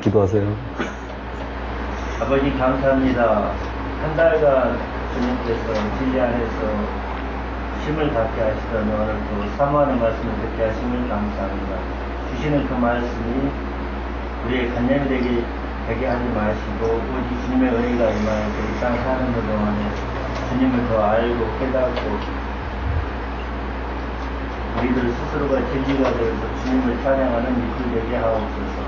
기도하세요. 아버지 감사합니다. 한 달간 주님께서 진리 안에서 힘을 갖게 하시던 오늘 또 사모하는 말씀을 듣게 하심을 감사합니다. 주시는 그 말씀이 우리의 관념이 되게 하지 마시고 오직 주님의 은혜가 임하여 이 땅 사는 것 동안에 주님을 더 알고 깨닫고 우리들 스스로가 진리가 되어서 주님을 찬양하는 이들 되게 하옵소서.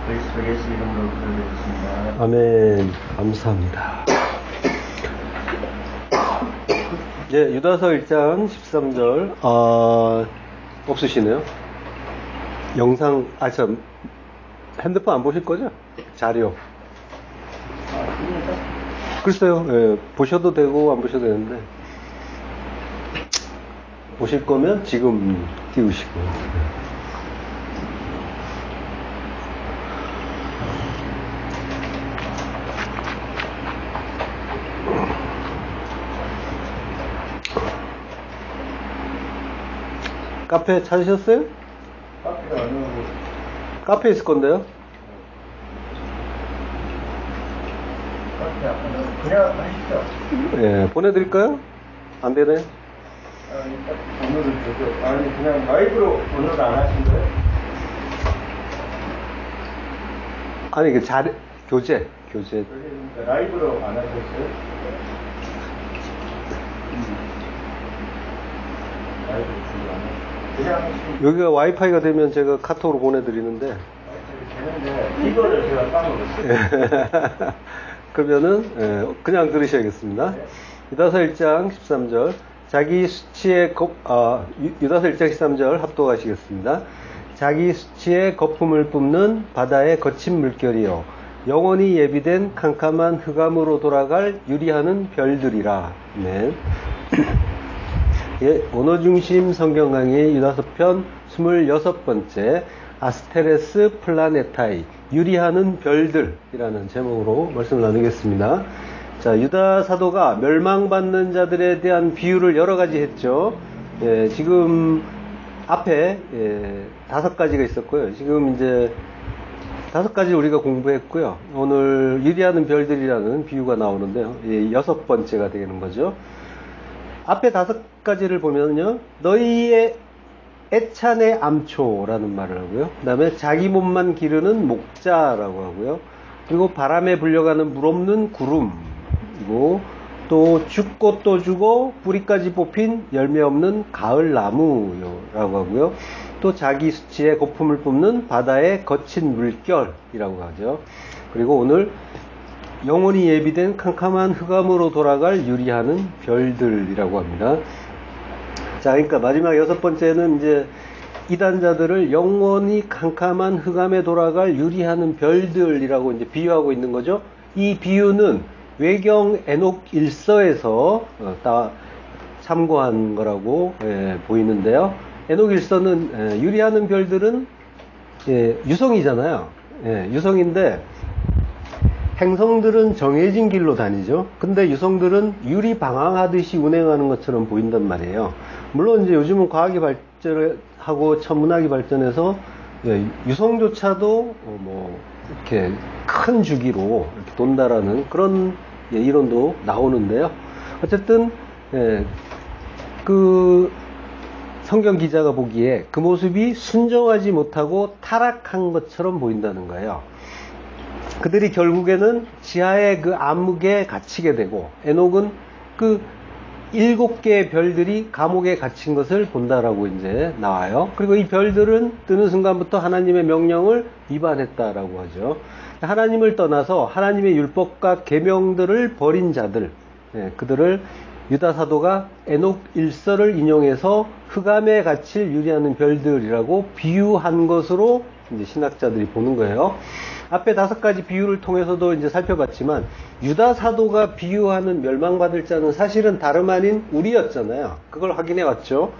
그리스도 예수 이름으로 기도드렸습니다. 아멘. 감사합니다. 네, 유다서 1장 13절 없으시네요. 영상 저 핸드폰 안 보실 거죠? 자료. 글쎄요. 예, 보셔도 되고 안 보셔도 되는데 보실 거면 지금 띄우시고. 카페 찾으셨어요? 카페가 어느 곳? 카페 있을 건데요? 카페 앞에는 그냥 하시죠. 예, 보내드릴까요? 안 되네. 일단 번호를 줘도 아니 그냥 라이브로 번호를 안 하신 거예요? 아니 그 교재. 그러니까 라이브로 안 하셨어요? 라이브 주로 안 하셨어요? 그냥 하시면 여기가 와이파이가 되면 제가 카톡으로 보내드리는데. 되는데 이거를 제가 까먹었어요. 그러면은 그냥 들으셔야겠습니다. 유다서 1장 13절 자기 수치의 유다서 1장 13절 합독하시겠습니다. 자기 수치의 거품을 뿜는 바다의 거친 물결이요 영원히 예비된 캄캄한 흑암으로 돌아갈 유리하는 별들이라. 네. 예, 언어중심 성경 강의 유다서 편 26번째 아스테레스 플라네타이 유리하는 별들이라는 제목으로 말씀을 나누겠습니다. 자, 유다 사도가 멸망받는 자들에 대한 비유를 여러 가지 했죠. 예, 지금 앞에 5가지가 있었고요. 지금 이제 5가지 우리가 공부했고요. 오늘 유리하는 별들이라는 비유가 나오는데요. 6번째가 되는 거죠. 앞에 5가지를 보면요. 너희의 애찬의 암초라는 말을 하고요. 그 다음에 자기 몸만 기르는 목자라고 하고요. 그리고 바람에 불려가는 물 없는 구름이고 또 죽고 또 죽어 뿌리까지 뽑힌 열매 없는 가을 나무라고 하고요. 또 자기 수치의 거품을 뿜는 바다의 거친 물결이라고 하죠. 그리고 오늘 영원히 예비된 캄캄한 흑암으로 돌아갈 유리하는 별들이라고 합니다. 자, 그러니까 마지막 6번째는 이제 이단자들을 영원히 캄캄한 흑암에 돌아갈 유리하는 별들이라고 이제 비유하고 있는 거죠. 이 비유는 외경 에녹 1서에서 다 참고한 거라고 보이는데요. 에녹 1서는 유리하는 별들은 유성이잖아요. 유성인데 행성들은 정해진 길로 다니죠. 근데 유성들은 유리 방황하듯이 운행하는 것처럼 보인단 말이에요. 물론 이제 요즘은 과학이 발전하고 천문학이 발전해서 유성조차도 뭐 이렇게 큰 주기로 이렇게 돈다라는 그런 이론도 나오는데요. 어쨌든 그 성경 기자가 보기에 그 모습이 순종하지 못하고 타락한 것처럼 보인다는 거예요. 그들이 결국에는 지하의 그 암흑에 갇히게 되고 에녹은 그 7개의 별들이 감옥에 갇힌 것을 본다라고 이제 나와요. 그리고 이 별들은 뜨는 순간부터 하나님의 명령을 위반했다라고 하죠. 하나님을 떠나서 하나님의 율법과 계명들을 버린 자들, 그들을 유다 사도가 에녹 1서를 인용해서 흑암에 갇힐 유리하는 별들이라고 비유한 것으로 이제 신학자들이 보는 거예요. 앞에 5가지 비유를 통해서도 이제 살펴봤지만 유다 사도가 비유하는 멸망받을 자는 사실은 다름 아닌 우리였잖아요. 그걸 확인해 왔죠.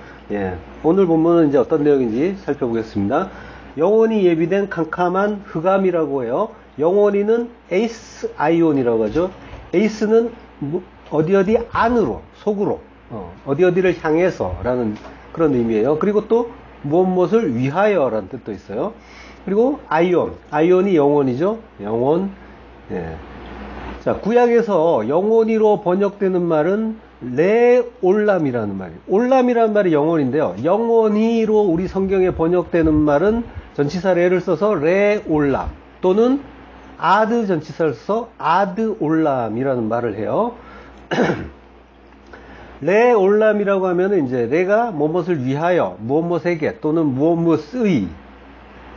오늘 본문은 이제 어떤 내용인지 살펴보겠습니다. 영원히 예비된 캄캄한 흑암이라고 해요. 영원히는 에이스 아이온이라고 하죠. 에이스는 어디 안으로, 속으로, 어디를 향해서 라는 그런 의미예요. 그리고 또 무엇을 위하여 라는 뜻도 있어요. 그리고 아이온. 아이온이 영혼이죠. 영혼. 예. 자, 구약에서 영혼이로 번역되는 말은 레올람이라는 말이에요. 올람이라는 말이 영혼인데요. 영혼이로 우리 성경에 번역되는 말은 전치사 레를 써서 레올람 또는 아드 전치사를 써서 아드올람이라는 말을 해요. 레올람이라고 하면 이제 레가 무엇을 위하여, 무엇에게 또는 무엇의,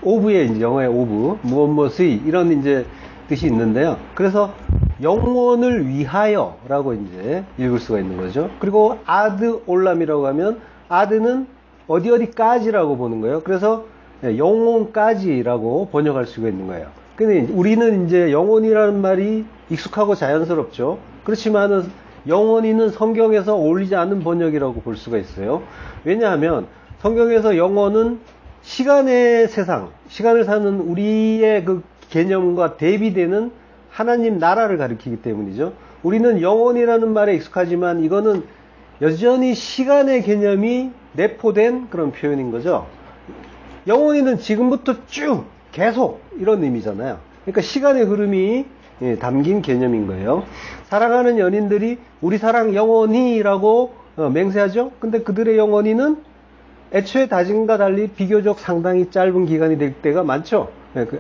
오브의 이제 영어의 오브, 무엇의 이런 이제 뜻이 있는데요. 그래서 영혼을 위하여라고 이제 읽을 수가 있는 거죠. 그리고 아드올람이라고 하면 아드는 어디까지라고 보는 거예요. 그래서 영혼까지라고 번역할 수가 있는 거예요. 근데 우리는 이제 영혼이라는 말이 익숙하고 자연스럽죠. 그렇지만은 영혼이는 성경에서 어울리지 않는 번역이라고 볼 수가 있어요. 왜냐하면 성경에서 영혼은 시간의 세상, 시간을 사는 우리의 그 개념과 대비되는 하나님 나라를 가리키기 때문이죠. 우리는 영혼이라는 말에 익숙하지만 이거는 여전히 시간의 개념이 내포된 그런 표현인 거죠. 영혼이는 지금부터 쭉 계속 이런 의미잖아요. 그러니까 시간의 흐름이 담긴 개념인 거예요. 사랑하는 연인들이 우리 사랑 영원히라고 맹세하죠. 근데 그들의 영원히는 애초에 다짐과 달리 비교적 상당히 짧은 기간이 될 때가 많죠.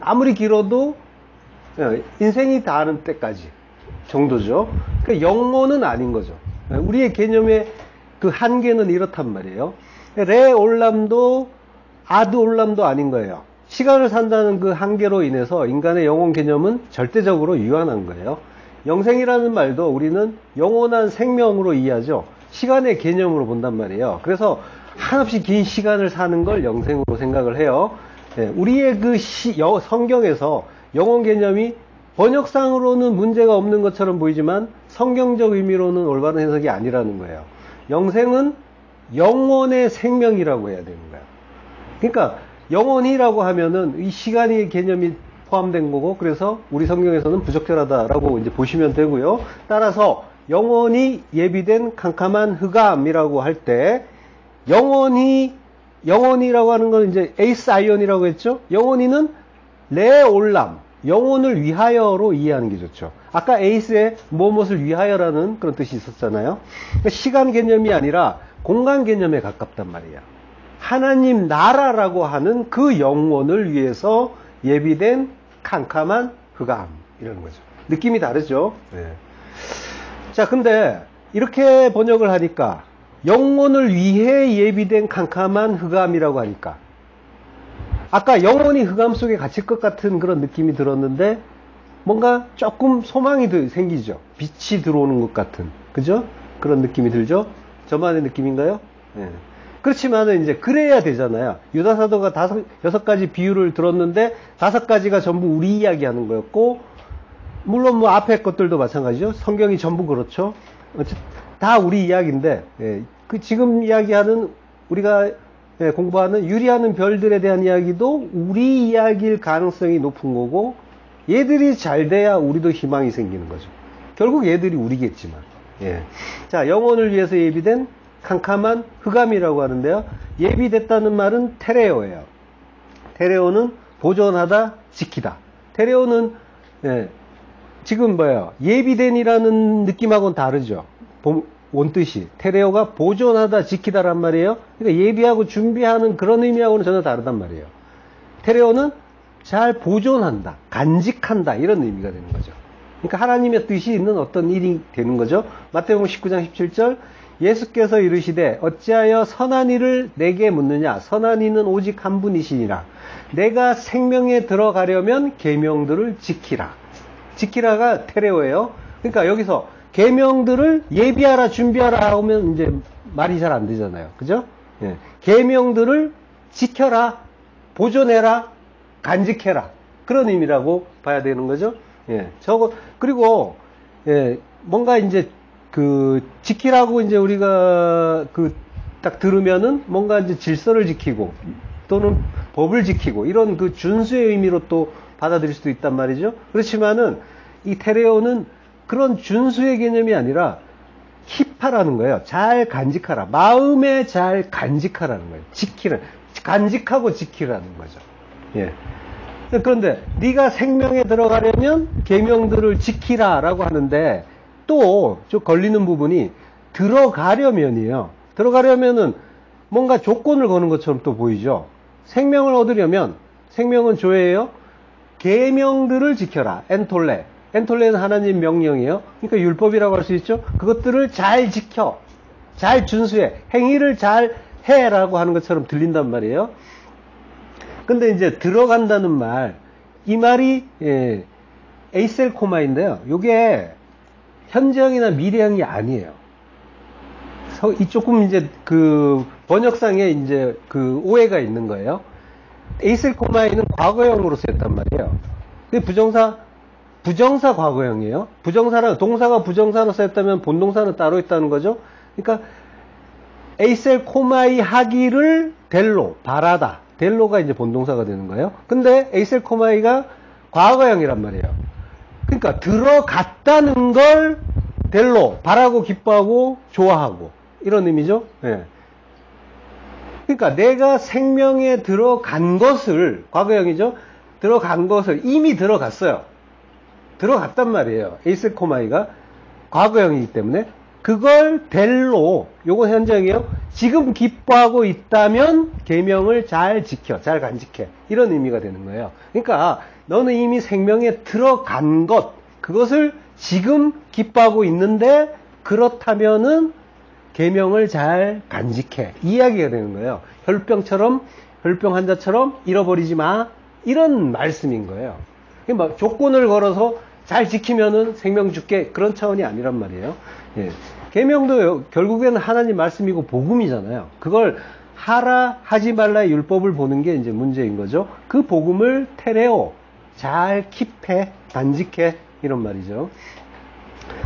아무리 길어도 인생이 다하는 때까지 정도죠. 그러니까 영혼은 아닌 거죠. 우리의 개념의 그 한계는 이렇단 말이에요. 레올람도 아드올람도 아닌 거예요. 시간을 산다는 그 한계로 인해서 인간의 영혼 개념은 절대적으로 유한한 거예요. 영생이라는 말도 우리는 영원한 생명으로 이해하죠. 시간의 개념으로 본단 말이에요. 그래서 한없이 긴 시간을 사는 걸 영생으로 생각을 해요. 우리의 그 성경에서 영혼 개념이 번역상으로는 문제가 없는 것처럼 보이지만 성경적 의미로는 올바른 해석이 아니라는 거예요. 영생은 영원의 생명이라고 해야 되는 거예요. 그러니까 영혼이라고 하면은 이 시간의 개념이 포함된 거고, 그래서 우리 성경에서는 부적절하다라고 이제 보시면 되고요. 따라서 영혼이 예비된 캄캄한 흑암이라고 할 때 영혼이라고 하는 건 이제 에이스 아이온이라고 했죠. 영혼이는 레올람, 영혼을 위하여로 이해하는 게 좋죠. 아까 에이스에 무엇을 위하여라는 그런 뜻이 있었잖아요. 그러니까 시간 개념이 아니라 공간 개념에 가깝단 말이에요. 하나님 나라라고 하는 그 영혼을 위해서 예비된 캄캄한 흑암이라는 거죠. 느낌이 다르죠. 네. 자, 근데 이렇게 번역을 하니까 영혼을 위해 예비된 캄캄한 흑암이라고 하니까 아까 영혼이 흑암 속에 갇힐 것 같은 그런 느낌이 들었는데 뭔가 조금 소망이 생기죠. 빛이 들어오는 것 같은, 그죠? 그런 느낌이 들죠? 저만의 느낌인가요? 네. 그렇지만은 이제 그래야 되잖아요. 유다 사도가 6가지 비유를 들었는데 5가지가 전부 우리 이야기 하는 거였고, 물론 뭐 앞에 것들도 마찬가지죠. 성경이 전부 그렇죠. 다 우리 이야기인데, 그 지금 이야기하는 우리가 공부하는 유리하는 별들에 대한 이야기도 우리 이야기일 가능성이 높은 거고, 얘들이 잘 돼야 우리도 희망이 생기는 거죠. 결국 얘들이 우리겠지만. 자, 영혼을 위해서 예비된 캄캄한 흑암이라고 하는데요. 예비됐다는 말은 테레오예요. 테레오는 보존하다, 지키다. 테레오는 지금 뭐예요? 예비된이라는 느낌하고는 다르죠. 원뜻이. 테레오가 보존하다, 지키다란 말이에요. 그러니까 예비하고 준비하는 그런 의미하고는 전혀 다르단 말이에요. 테레오는 잘 보존한다, 간직한다, 이런 의미가 되는 거죠. 그러니까 하나님의 뜻이 있는 어떤 일이 되는 거죠. 마태복음 19장 17절, 예수께서 이르시되 어찌하여 선한 이를 내게 묻느냐. 선한 이는 오직 한 분이시니라. 내가 생명에 들어가려면 계명들을 지키라. 지키라가 테레오예요. 그러니까 여기서 계명들을 예비하라, 준비하라 하면 이제 말이 잘 안 되잖아요. 그죠? 계명들을 지켜라, 보존해라, 간직해라. 그런 의미라고 봐야 되는 거죠. 그리고 뭔가 이제 지키라고 이제 우리가 딱 들으면은 뭔가 이제 질서를 지키고 또는 법을 지키고 이런 그 준수의 의미로 또 받아들일 수도 있단 말이죠. 그렇지만은 이 테레오는 그런 준수의 개념이 아니라 힙하라는 거예요. 잘 간직하라. 마음에 잘 간직하라는 거예요. 간직하고 지키라는 거죠. 그런데 네가 생명에 들어가려면 계명들을 지키라라고 하는데 또 좀 걸리는 부분이 들어가려면이에요. 들어가려면은 뭔가 조건을 거는 것처럼 또 보이죠. 생명을 얻으려면 생명은 조회예요. 계명들을 지켜라. 엔톨레. 엔톨레는 하나님 명령이에요. 그러니까 율법이라고 할 수 있죠. 그것들을 잘 지켜. 잘 준수해. 행위를 잘 해라고 하는 것처럼 들린단 말이에요. 근데 이제 들어간다는 말, 이 말이 에이셀코마인데요. 이게 현재형이나 미래형이 아니에요. 이 조금 이제 그 번역상에 이제 그 오해가 있는 거예요. 에이셀코마이는 과거형으로 쓰였단 말이에요. 근데 부정사 과거형이에요. 동사가 부정사로 쓰였다면 본동사는 따로 있다는 거죠. 그러니까 에이셀코마이 하기를 델로, 바라다. 델로가 이제 본동사가 되는 거예요. 근데 에이셀코마이가 과거형이란 말이에요. 그러니까 들어갔다는 걸 델로, 바라고 기뻐하고 좋아하고 이런 의미죠. 예. 그러니까 내가 생명에 들어간 것을, 과거형이죠. 들어간 것을 이미 들어갔어요. 들어갔단 말이에요. 에이셀코마이가 과거형이기 때문에 그걸 델로, 요건 현재형이에요. 지금 기뻐하고 있다면 계명을 잘 지켜, 잘 간직해. 이런 의미가 되는 거예요. 그러니까 너는 이미 생명에 들어간 것, 그것을 지금 기뻐하고 있는데 그렇다면은 계명을 잘 간직해. 이야기가 되는 거예요. 혈병 환자처럼 잃어버리지 마. 이런 말씀인 거예요. 막 조건을 걸어서 잘 지키면은 생명 줄게. 그런 차원이 아니란 말이에요. 예. 계명도 결국에는 하나님 말씀이고 복음이잖아요. 그걸 하라 하지 말라의 율법을 보는 게 이제 문제인 거죠. 그 복음을 테레오 잘 킵해 간직해 이런 말이죠.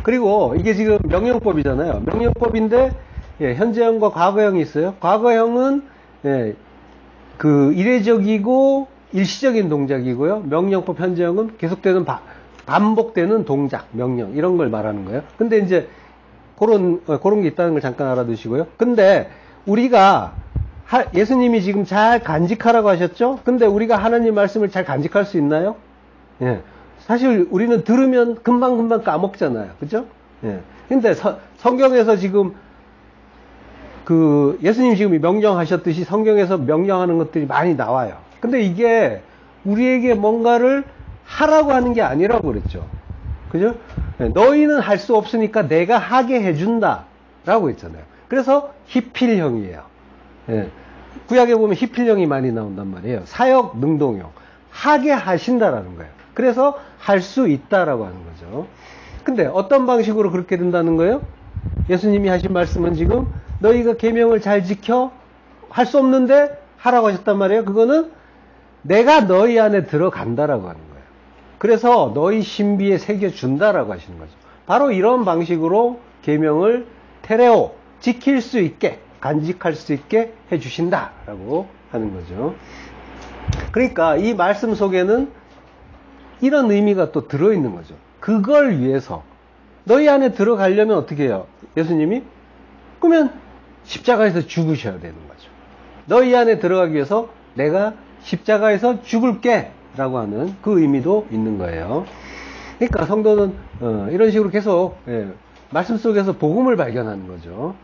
그리고 이게 지금 명령법이잖아요. 명령법인데 현재형과 과거형이 있어요. 과거형은 그 이례적이고 일시적인 동작이고요. 명령법 현재형은 계속되는 반복되는 동작, 명령 이런 걸 말하는 거예요. 근데 이제 그런 게 있다는 걸 잠깐 알아두시고요. 근데 우리가 예수님이 지금 잘 간직하라고 하셨죠? 근데 우리가 하나님 말씀을 잘 간직할 수 있나요? 예. 사실 우리는 들으면 금방금방 까먹잖아요. 그죠? 예. 근데 성경에서 지금 그 예수님이 지금 명령하셨듯이 성경에서 명령하는 것들이 많이 나와요. 근데 이게 우리에게 뭔가를 하라고 하는 게 아니라고 그랬죠. 그죠? 너희는 할 수 없으니까 내가 하게 해준다 라고 했잖아요. 그래서 히필형이에요. 예. 구약에 보면 히필형이 많이 나온단 말이에요. 사역 능동형. 하게 하신다라는 거예요. 그래서 할 수 있다라고 하는 거죠. 근데 어떤 방식으로 그렇게 된다는 거예요? 예수님이 하신 말씀은 지금 너희가 계명을 잘 지켜 할 수 없는데 하라고 하셨단 말이에요. 그거는 내가 너희 안에 들어간다라고 하는 거예요. 그래서 너희 신비에 새겨준다라고 하시는 거죠. 바로 이런 방식으로 계명을 테레오, 지킬 수 있게, 간직할 수 있게 해주신다라고 하는 거죠. 그러니까 이 말씀 속에는 이런 의미가 또 들어있는 거죠. 그걸 위해서 너희 안에 들어가려면 어떻게 해요? 예수님이? 그러면 십자가에서 죽으셔야 되는 거죠. 너희 안에 들어가기 위해서 내가 십자가에서 죽을게 라고 하는 그 의미도 있는 거예요. 그러니까 성도는 이런 식으로 계속 말씀 속에서 복음을 발견하는 거죠.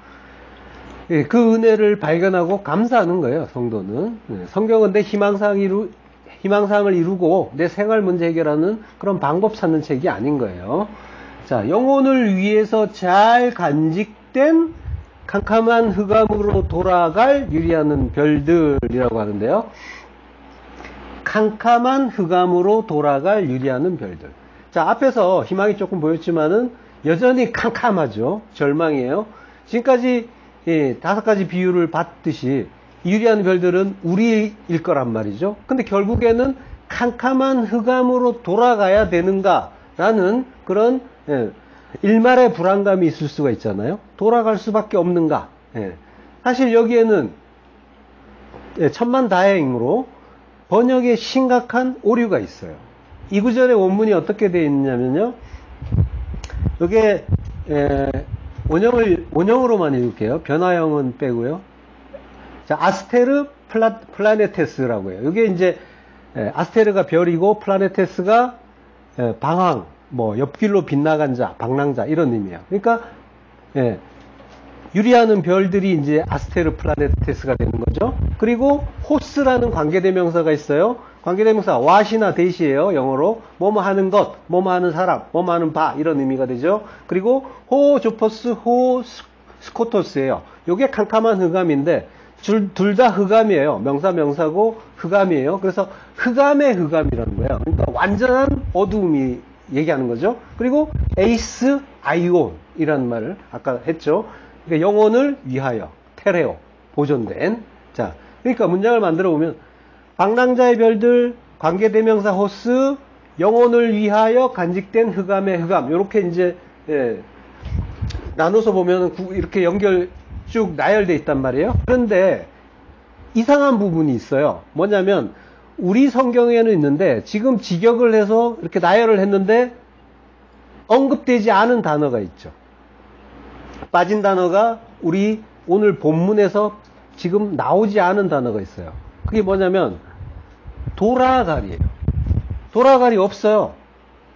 그 은혜를 발견하고 감사하는 거예요. 성도는. 성경은 내 희망사항을 이루고 내 생활 문제 해결하는 그런 방법 찾는 책이 아닌 거예요. 자, 영혼을 위해서 잘 간직된 캄캄한 흑암으로 돌아갈 유리하는 별들이라고 하는데요. 캄캄한 흑암으로 돌아갈 유리하는 별들. 자, 앞에서 희망이 조금 보였지만은 여전히 캄캄하죠. 절망이에요. 지금까지 5가지 비유를 봤듯이 유리한 별들은 우리일 거란 말이죠. 근데 결국에는 캄캄한 흑암으로 돌아가야 되는가라는 그런 일말의 불안감이 있을 수가 있잖아요. 돌아갈 수밖에 없는가. 사실 여기에는 천만다행으로 번역에 심각한 오류가 있어요. 이 구절의 원문이 어떻게 되어 있냐면요. 이게 원형으로만 읽을게요. 변화형은 빼고요. 자, 아스테르 플라네테스라고 해요. 이게 이제 아스테르가 별이고 플라네테스가 방황, 뭐 옆길로 빗나간 자, 방랑자 이런 의미예요. 그러니까 유리하는 별들이 이제 아스테르 플라네테스가 되는 거죠. 그리고 호스라는 관계대명사가 있어요. 관계대명사 what이나 that이에요. 영어로 뭐뭐 하는 것, 뭐뭐 하는 사람, 뭐뭐 하는 바 이런 의미가 되죠. 그리고 호 조퍼스, 호 스코토스예요. 요게 캄캄한 흑암인데 둘 다 흑암이에요. 명사 명사고 흑암이에요. 그래서 흑암의 흑암이라는 거예요. 그러니까 완전한 어두움이 얘기하는 거죠. 그리고 에이스 아이온이라는 말을 아까 했죠. 그러니까 영혼을 위하여 테레오 보존된. 자, 그러니까 문장을 만들어 보면 방랑자의 별들, 관계대명사 호스, 영혼을 위하여 간직된 흑암의 흑암. 이렇게 이제 나눠서 보면 이렇게 연결 쭉 나열되어 있단 말이에요. 그런데 이상한 부분이 있어요. 뭐냐면 우리 성경에는 있는데 지금 직역을 해서 이렇게 나열을 했는데 언급되지 않은 단어가 있죠. 빠진 단어가 우리 오늘 본문에서 지금 나오지 않은 단어가 있어요. 그게 뭐냐면 도라갈이에요. 도라갈이 없어요.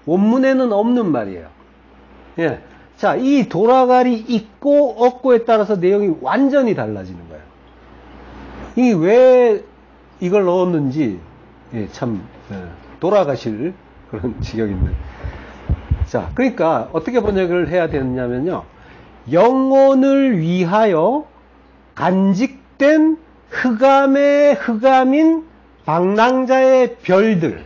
원문에는 없는 말이에요. 예. 자, 이 도라갈이 있고 없고에 따라서 내용이 완전히 달라지는 거예요. 이게 왜 이걸 넣었는지 참 돌아가실 그런 지경인데. 자, 그러니까 어떻게 번역을 해야 되느냐면요. 영혼을 위하여 간직된 흑암의 흑암인 방랑자의 별들.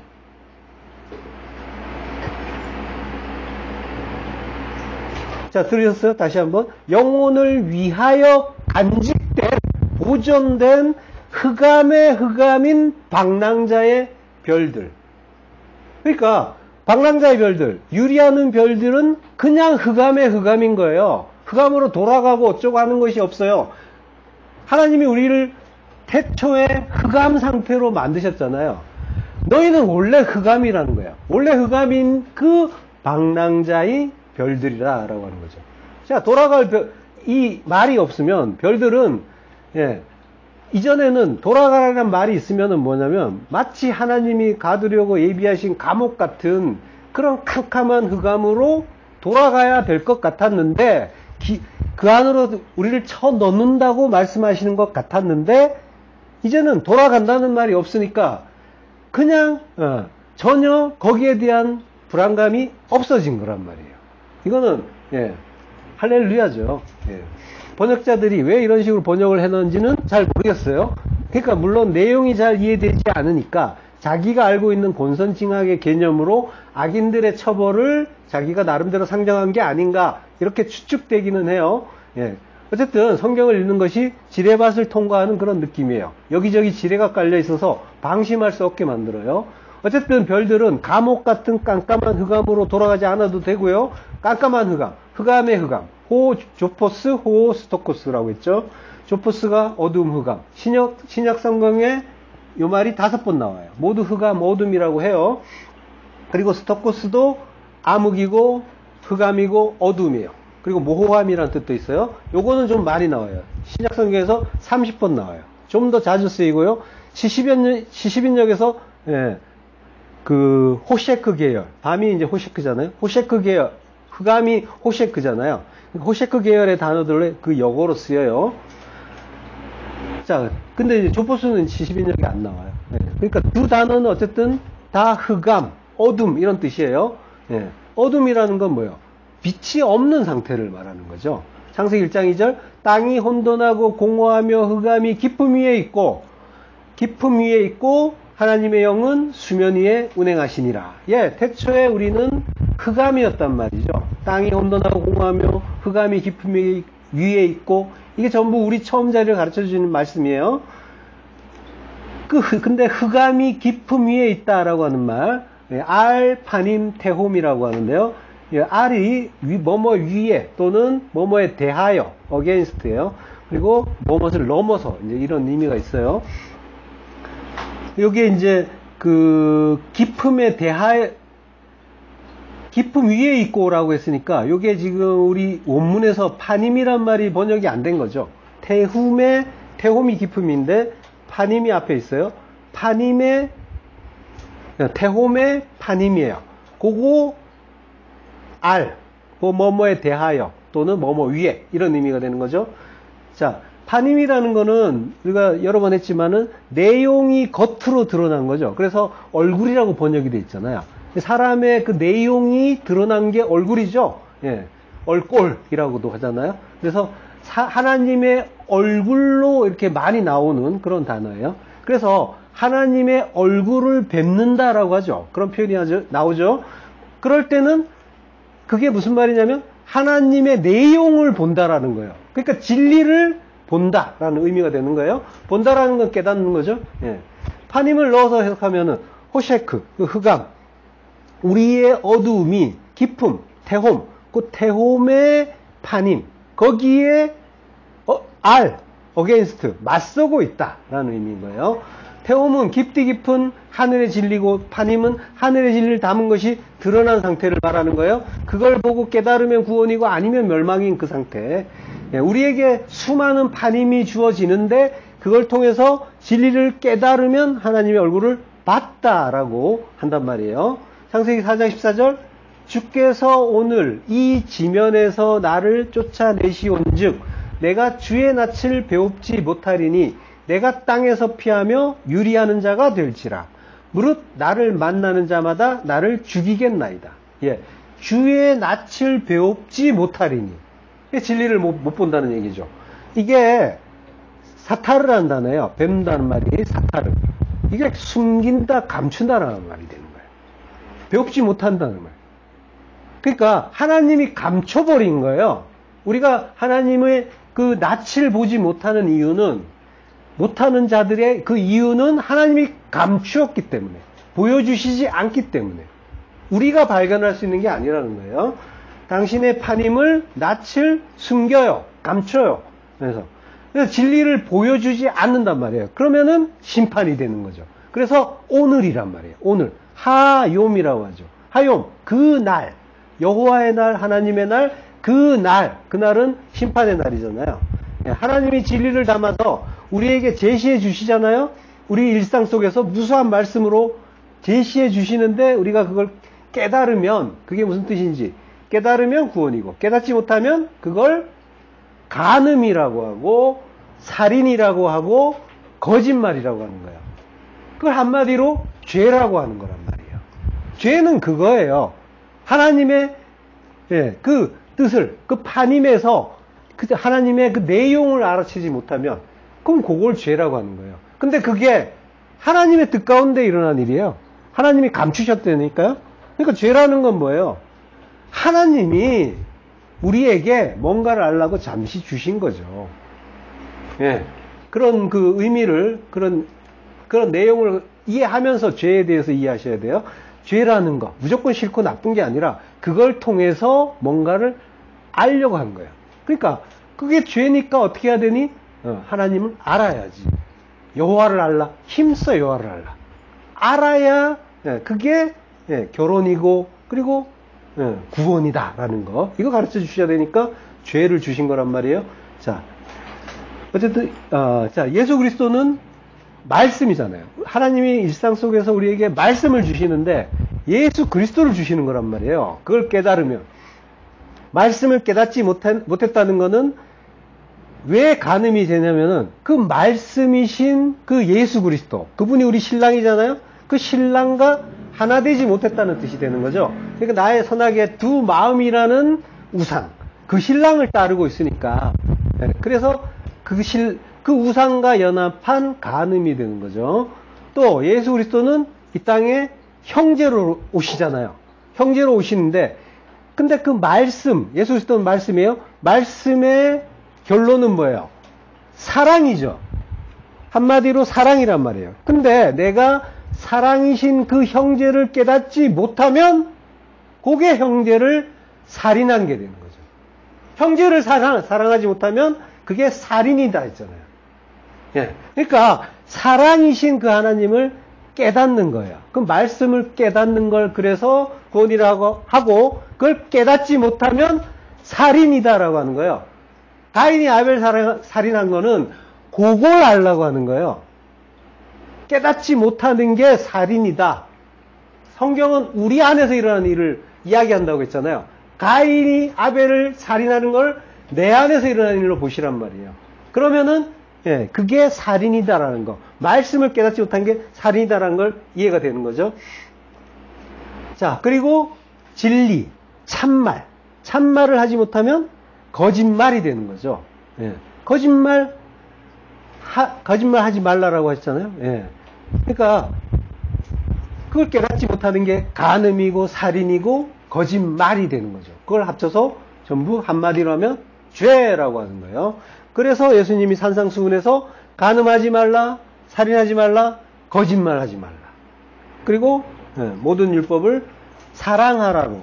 자, 들으셨어요? 다시 한번. 영혼을 위하여 간직된, 보존된 흑암의 흑암인 방랑자의 별들. 그러니까 방랑자의 별들, 유리하는 별들은 그냥 흑암의 흑암인 거예요. 흑암으로 돌아가고 어쩌고 하는 것이 없어요. 하나님이 우리를 태초에 흑암 상태로 만드셨잖아요. 너희는 원래 흑암이라는 거예요. 원래 흑암인 그 방랑자의 별들이라 라고 하는 거죠. 자, 돌아갈 이 말이 없으면 별들은 이전에는 돌아가라는 말이 있으면은 뭐냐면 마치 하나님이 가두려고 예비하신 감옥 같은 그런 캄캄한 흑암으로 돌아가야 될 것 같았는데 그 안으로 우리를 쳐 넣는다고 말씀하시는 것 같았는데 이제는 돌아간다는 말이 없으니까 그냥 전혀 거기에 대한 불안감이 없어진 거란 말이에요. 이거는 할렐루야죠. 번역자들이 왜 이런 식으로 번역을 해놓은지는 잘 모르겠어요. 그러니까 물론 내용이 잘 이해되지 않으니까 자기가 알고 있는 권선징악의 개념으로 악인들의 처벌을 자기가 나름대로 상정한 게 아닌가 이렇게 추측되기는 해요. 어쨌든 성경을 읽는 것이 지뢰밭을 통과하는 그런 느낌이에요. 여기저기 지뢰가 깔려 있어서 방심할 수 없게 만들어요. 어쨌든 별들은 감옥 같은 깜깜한 흑암으로 돌아가지 않아도 되고요. 깜깜한 흑암, 흑암의 흑암, 호 조포스, 호 스토코스라고 했죠. 조포스가 어두움 흑암. 신약 성경에 이 말이 5번 나와요. 모두 흑암, 어둠이라고 해요. 그리고 스토코스도 암흑이고 흑암이고 어둠이에요. 그리고 모호함이라는 뜻도 있어요. 요거는 좀 많이 나와요. 신약 성경에서 30번 나와요. 좀 더 자주 쓰이고요. 시시빈역에서 그 호셰크 계열, 밤이 이제 호셰크잖아요. 호셰크 계열, 흑암이 호셰크잖아요. 호셰크 계열의 단어들을 그 역어로 쓰여요. 자, 근데 이제 조포스는 시시빈역에 안 나와요. 그러니까 두 단어는 어쨌든 다 흑암, 어둠 이런 뜻이에요. 어둠이라는 건 뭐예요? 빛이 없는 상태를 말하는 거죠. 창세기 1장 2절, 땅이 혼돈하고 공허하며 흑암이 깊음 위에 있고 하나님의 영은 수면 위에 운행하시니라. 태초에 우리는 흑암이었단 말이죠. 땅이 혼돈하고 공허하며 흑암이 깊음 위에 있고, 이게 전부 우리 처음 자리를 가르쳐 주는 말씀이에요. 근데 흑암이 깊음 위에 있다라고 하는 말, 알파님 테홈이라고 하는데요. 알이 뭐뭐 위에 또는 뭐뭐에 대하여, 어게인스트예요. 그리고 뭐뭇을 넘어서 이제 이런 의미가 있어요. 여기에 이제 그 깊음에 대하여, 깊음 위에 있고라고 했으니까 요게 지금 우리 원문에서 파님이란 말이 번역이 안 된 거죠. 태홈이 깊음인데 파님이 앞에 있어요. 파님의 테홈의 파님이에요. 그거 알, 뭐뭐에 대하여 또는 뭐뭐 위에 이런 의미가 되는 거죠. 자, 파님이라는 거는 우리가 여러 번 했지만은 내용이 겉으로 드러난 거죠. 그래서 얼굴이라고 번역이 돼 있잖아요. 사람의 그 내용이 드러난 게 얼굴이죠. 예, 얼꼴이라고도 하잖아요. 그래서 하나님의 얼굴로 이렇게 많이 나오는 그런 단어예요. 그래서 하나님의 얼굴을 뵙는다라고 하죠. 그런 표현이 나오죠. 그럴 때는 그게 무슨 말이냐면 하나님의 내용을 본다라는 거예요. 그러니까 진리를 본다라는 의미가 되는 거예요. 본다라는 건 깨닫는 거죠. 예. 파님을 넣어서 해석하면은 호셰크, 그 흑암, 우리의 어두움이 깊음, 테홈, 그 테홈의 파님, 거기에 어게인스트, 맞서고 있다라는 의미인 거예요. 테홈은 깊디 깊은 하늘의 진리고 파님은 하늘의 진리를 담은 것이 드러난 상태를 말하는 거예요. 그걸 보고 깨달으면 구원이고 아니면 멸망인 그 상태. 우리에게 수많은 파님이 주어지는데 그걸 통해서 진리를 깨달으면 하나님의 얼굴을 봤다라고 한단 말이에요. 창세기 4장 14절 주께서 오늘 이 지면에서 나를 쫓아내시온즉 내가 주의 낯을 배웁지 못하리니 내가 땅에서 피하며 유리하는 자가 될지라. 무릇 나를 만나는 자마다 나를 죽이겠나이다. 예, 주의 낯을 배웁지 못하리니. 진리를 못 본다는 얘기죠. 이게 사타르라는 단어예요. 뱀다는 말이 사타르. 이게 숨긴다, 감춘다라는 말이 되는 거예요. 배웁지 못한다는 말. 그러니까 하나님이 감춰버린 거예요. 우리가 하나님의 그 낯을 보지 못하는 이유는, 못하는 자들의 그 이유는 하나님이 감추었기 때문에, 보여주시지 않기 때문에 우리가 발견할 수 있는 게 아니라는 거예요. 당신의 파님을 낯을 숨겨요, 감춰요. 그래서 진리를 보여주지 않는단 말이에요. 그러면은 심판이 되는 거죠. 그래서 오늘이란 말이에요. 오늘 하욤이라고 하죠. 하욤, 그 날, 여호와의 날, 하나님의 날, 그날은 심판의 날이잖아요. 하나님이 진리를 담아서 우리에게 제시해 주시잖아요. 우리 일상 속에서 무수한 말씀으로 제시해 주시는데 우리가 그걸 깨달으면 그게 무슨 뜻인지 깨달으면 구원이고 깨닫지 못하면 그걸 간음이라고 하고 살인이라고 하고 거짓말이라고 하는 거예요. 그걸 한마디로 죄라고 하는 거란 말이에요. 죄는 그거예요. 하나님의 그 뜻을, 그 파님에서 하나님의 그 내용을 알아채지 못하면 그럼 그걸 죄라고 하는 거예요. 근데 그게 하나님의 뜻 가운데 일어난 일이에요. 하나님이 감추셨다니까요. 그러니까 죄라는 건 뭐예요? 하나님이 우리에게 뭔가를 알라고 잠시 주신 거죠. 예. 그런 그 의미를, 그런 내용을 이해하면서 죄에 대해서 이해하셔야 돼요. 죄라는 거, 무조건 싫고 나쁜 게 아니라 그걸 통해서 뭔가를 알려고 한 거예요. 그러니까 그게 죄니까 어떻게 해야 되니? 하나님을 알아야지. 여호와를 알라. 힘써 여호와를 알라. 알아야 그게 결혼이고 그리고 구원이다라는 거. 이거 가르쳐 주셔야 되니까 죄를 주신 거란 말이에요. 자, 어쨌든 자, 예수 그리스도는 말씀이잖아요. 하나님이 일상 속에서 우리에게 말씀을 주시는데 예수 그리스도를 주시는 거란 말이에요. 그걸 깨달으면. 말씀을 깨닫지 못했다는 거는 왜 간음이 되냐면은 그 말씀이신 그 예수 그리스도, 그분이 우리 신랑이잖아요. 그 신랑과 하나 되지 못했다는 뜻이 되는 거죠. 그러니까 나의 선악의 두 마음이라는 우상, 그 신랑을 따르고 있으니까. 그래서 그 우상과 연합한 간음이 되는 거죠. 또 예수 그리스도는 이 땅에 형제로 오시잖아요. 형제로 오시는데 근데 그 말씀, 예수 그리스도는 말씀이에요. 말씀의 결론은 뭐예요? 사랑이죠. 한마디로 사랑이란 말이에요. 근데 내가 사랑이신 그 형제를 깨닫지 못하면 그게 형제를 살인한 게 되는 거죠. 형제를 사랑하지 못하면 그게 살인이다 했잖아요. 예. 그러니까 사랑이신 그 하나님을 깨닫는 거예요. 그 말씀을 깨닫는 걸 그래서 구원이라고 하고 그걸 깨닫지 못하면 살인이다라고 하는 거예요. 가인이 아벨 살인한 거는 그걸 알라고 하는 거예요. 깨닫지 못하는 게 살인이다. 성경은 우리 안에서 일어나는 일을 이야기한다고 했잖아요. 가인이 아벨을 살인하는 걸 내 안에서 일어나는 일로 보시란 말이에요. 그러면은 그게 살인이다라는 거, 말씀을 깨닫지 못한 게 살인이다라는 걸 이해가 되는 거죠. 자, 그리고 진리, 참말을 하지 못하면 거짓말이 되는 거죠. 거짓말 하지 말라라고 했잖아요. 그러니까 그걸 깨닫지 못하는 게 간음이고 살인이고 거짓말이 되는 거죠. 그걸 합쳐서 전부 한마디로 하면 죄라고 하는 거예요. 그래서 예수님이 산상수훈에서 간음하지 말라, 살인하지 말라, 거짓말하지 말라. 그리고 모든 율법을 사랑하라고,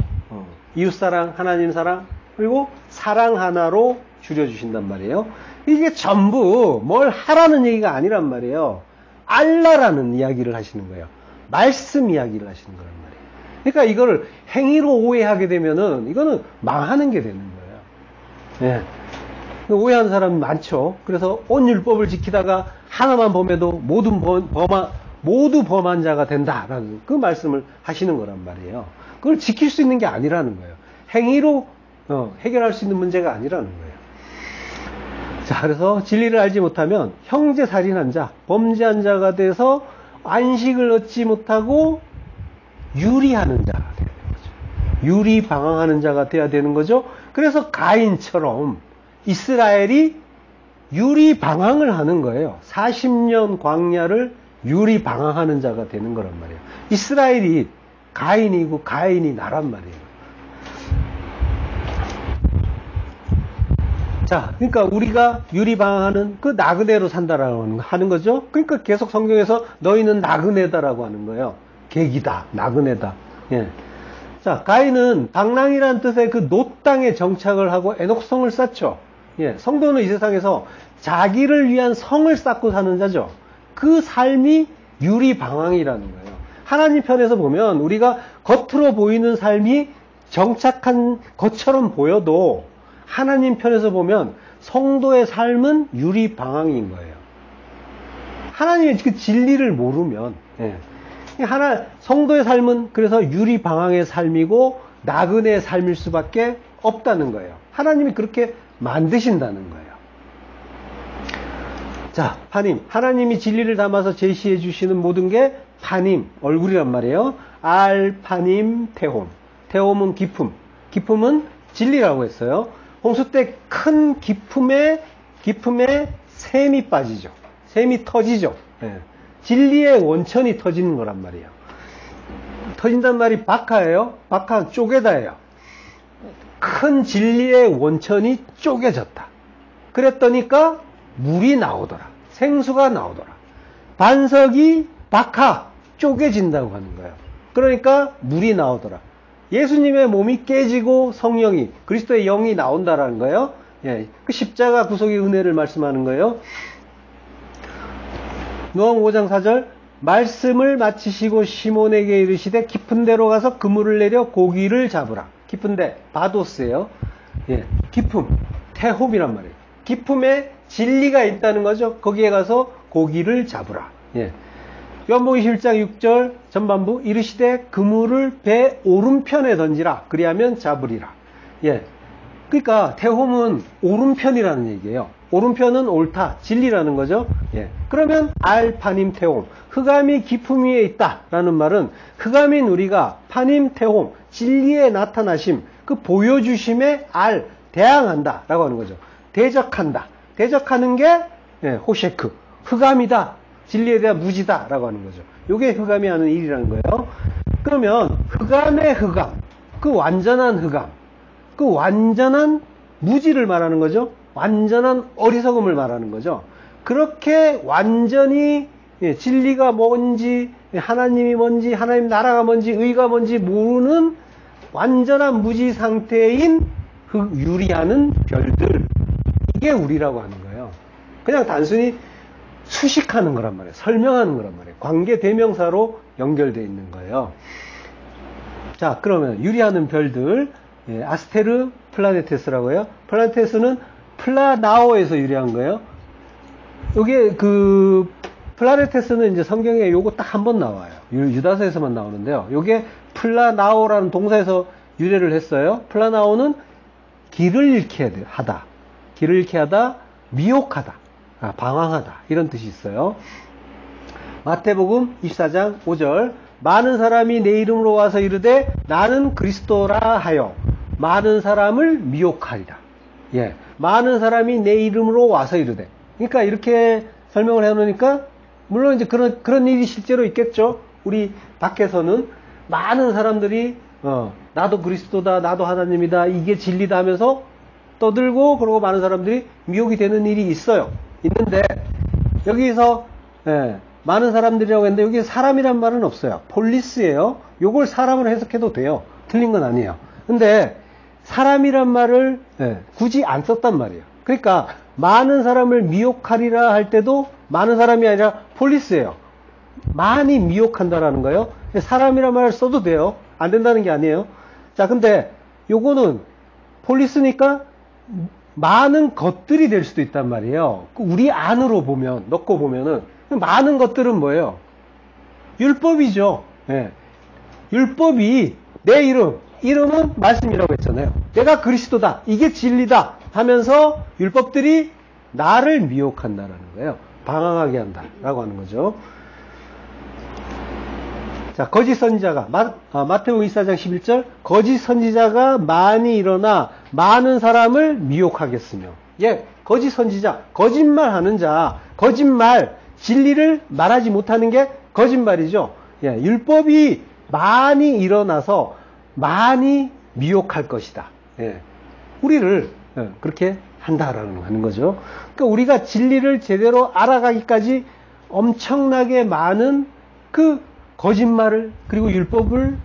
이웃사랑, 하나님 사랑, 그리고 사랑 하나로 줄여주신단 말이에요. 이게 전부 뭘 하라는 얘기가 아니란 말이에요. 알라라는 이야기를 하시는 거예요. 말씀 이야기를 하시는 거란 말이에요. 그러니까 이걸 행위로 오해하게 되면은 이거는 망하는 게 되는 거예요. 오해하는 사람이 많죠. 그래서 온 율법을 지키다가 하나만 범해도 모두 범한 자가 된다라는 그 말씀을 하시는 거란 말이에요. 그걸 지킬 수 있는 게 아니라는 거예요. 행위로 해결할 수 있는 문제가 아니라는 거예요. 자, 그래서 진리를 알지 못하면 형제 살인한 자, 범죄한 자가 돼서 안식을 얻지 못하고 유리하는 자가 되는 거죠. 유리방황하는 자가 돼야 되는 거죠. 그래서 가인처럼 이스라엘이 유리방황을 하는 거예요. 40년 광야를 유리방황하는 자가 되는 거란 말이에요. 이스라엘이 가인이고 가인이 나란 말이에요. 자, 그러니까 우리가 유리방황하는 그 나그네로 산다라고 하는 거죠. 그러니까 계속 성경에서 너희는 나그네다라고 하는 거예요. 객이다, 나그네다. 자, 가인은 방랑이라는 뜻의 그 놋 땅에 정착을 하고 에녹성을 쌓죠. 성도는 이 세상에서 자기를 위한 성을 쌓고 사는 자죠. 그 삶이 유리방황이라는 거예요. 하나님 편에서 보면 우리가 겉으로 보이는 삶이 정착한 것처럼 보여도 하나님 편에서 보면 성도의 삶은 유리방황인 거예요. 하나님의 그 진리를 모르면 성도의 삶은 그래서 유리방황의 삶이고 나그네의 삶일 수밖에 없다는 거예요. 하나님이 그렇게 만드신다는 거예요. 자, 파님. 하나님이 진리를 담아서 제시해 주시는 모든 게 파님, 얼굴이란 말이에요. 알, 파님, 태홈. 태홈은 기품. 기품은 진리라고 했어요. 홍수 때 큰 기품에 샘이 빠지죠. 샘이 터지죠. 진리의 원천이 터지는 거란 말이에요. 터진단 말이 박하예요. 박하 쪼개다예요. 큰 진리의 원천이 쪼개졌다. 그랬더니까 물이 나오더라. 생수가 나오더라. 반석이 박하 쪼개진다고 하는 거예요. 그러니까 물이 나오더라. 예수님의 몸이 깨지고 성령이 그리스도의 영이 나온다라는 거예요. 그 십자가 구속의 은혜를 말씀하는 거예요. 누가복음 5장 4절 말씀을 마치시고 시몬에게 이르시되 깊은 데로 가서 그물을 내려 고기를 잡으라. 깊은 데 바도스예요. 깊음, 태홈이란 말이에요. 깊음에 진리가 있다는 거죠. 거기에 가서 고기를 잡으라. 요한복음 11장 6절 전반부 이르시되 그물을 배 오른편에 던지라. 그리하면 잡으리라. 그러니까 태홈은 오른편이라는 얘기예요. 오른편은 옳다, 진리라는 거죠. 그러면 알파님 태홈, 흑암이 깊음 위에 있다라는 말은 흑암인 우리가 파님 태홈, 진리의 나타나심, 그 보여주심에 대항한다라고 하는 거죠. 대적한다. 대적하는 게 호셰크, 흑암이다. 진리에 대한 무지다라고 하는 거죠. 이게 흑암이 하는 일이라는 거예요. 그러면 흑암의 흑암, 그 완전한 흑암, 그 완전한 무지를 말하는 거죠. 완전한 어리석음을 말하는 거죠. 그렇게 완전히 진리가 뭔지, 하나님이 뭔지, 하나님 나라가 뭔지, 의가 뭔지 모르는 완전한 무지 상태인 유리하는 별들, 이게 우리라고 하는 거예요. 그냥 단순히 수식하는 거란 말이에요. 설명하는 거란 말이에요. 관계 대명사로 연결되어 있는 거예요. 자, 그러면 유리하는 별들, 아스테르 플라네테스라고 해요. 플라네테스는 플라나오에서 유리한 거예요. 요게 플라네테스는 이제 성경에 요거 딱 한 번 나와요. 유다서에서만 나오는데요. 요게 플라나오라는 동사에서 유래를 했어요. 플라나오는 길을 잃게 하다, 길을 잃게 하다, 미혹하다, 방황하다, 이런 뜻이 있어요. 마태복음 24장 5절, 많은 사람이 내 이름으로 와서 이르되 나는 그리스도라 하여 많은 사람을 미혹하리라. 예, 많은 사람이 내 이름으로 와서 이르되. 그러니까 이렇게 설명을 해놓으니까 물론 이제 그런 일이 실제로 있겠죠. 우리 밖에서는 많은 사람들이 나도 그리스도다, 나도 하나님이다, 이게 진리다 하면서 떠들고, 그러고 많은 사람들이 미혹이 되는 일이 있는데 여기서 많은 사람들이라고 했는데 여기 사람이란 말은 없어요. 폴리스예요. 요걸 사람으로 해석해도 돼요. 틀린 건 아니에요. 근데 사람이란 말을 굳이 안 썼단 말이에요. 그러니까 많은 사람을 미혹하리라 할 때도 많은 사람이 아니라 폴리스예요. 많이 미혹한다라는 거예요. 사람이란 말을 써도 돼요. 안 된다는 게 아니에요. 자, 근데 요거는 폴리스니까 많은 것들이 될 수도 있단 말이에요. 우리 안으로 넣고 보면은 많은 것들은 뭐예요? 율법이죠. 예. 율법이 내 이름은 말씀이라고 했잖아요. 내가 그리스도다, 이게 진리다 하면서 율법들이 나를 미혹한다라는 거예요. 방황하게 한다라고 하는 거죠. 자, 거짓 선지자가 마태복음 24장 11절, 거짓 선지자가 많이 일어나 많은 사람을 미혹하겠으며. 예, 거짓 선지자, 거짓말하는 자, 거짓말, 진리를 말하지 못하는 게 거짓말이죠. 예, 율법이 많이 일어나서 많이 미혹할 것이다. 예, 우리를 그렇게 한다라는 거죠. 그러니까 우리가 진리를 제대로 알아가기까지 엄청나게 많은 그 거짓말을, 그리고 율법을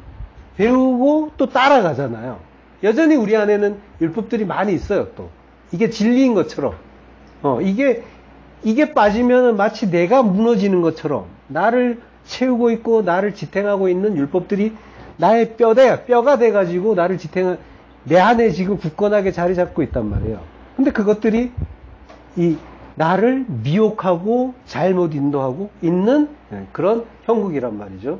배우고 또 따라가잖아요. 여전히 우리 안에는 율법들이 많이 있어요. 또 이게 진리인 것처럼, 이게 빠지면 마치 내가 무너지는 것처럼 나를 채우고 있고 나를 지탱하고 있는 율법들이 나의 뼈가 돼가지고 나를 내 안에 지금 굳건하게 자리 잡고 있단 말이에요. 근데 그것들이 나를 미혹하고 잘못 인도하고 있는 그런 형국이란 말이죠.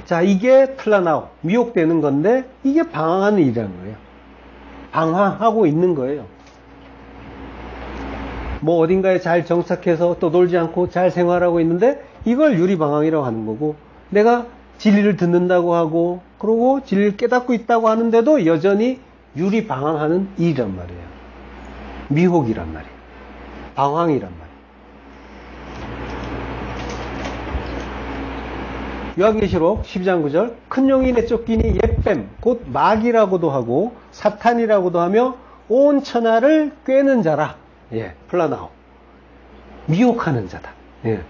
자, 이게 플라나오, 미혹되는 건데 이게 방황하는 일이라는 거예요. 방황하고 있는 거예요. 뭐 어딘가에 잘 정착해서 또 놀지 않고 잘 생활하고 있는데 이걸 유리방황이라고 하는 거고, 내가 진리를 듣는다고 하고 그러고 진리를 깨닫고 있다고 하는데도 여전히 유리방황하는 일이란 말이에요. 미혹이란 말이에요. 방황이란 말이에요. 요한계시록 12장 9절, 큰 용이 내쫓기니 옛뱀 곧 마귀라고도 하고 사탄이라고도 하며 온 천하를 꿰는 자라. 예, 플라나오, 미혹하는 자다. 예.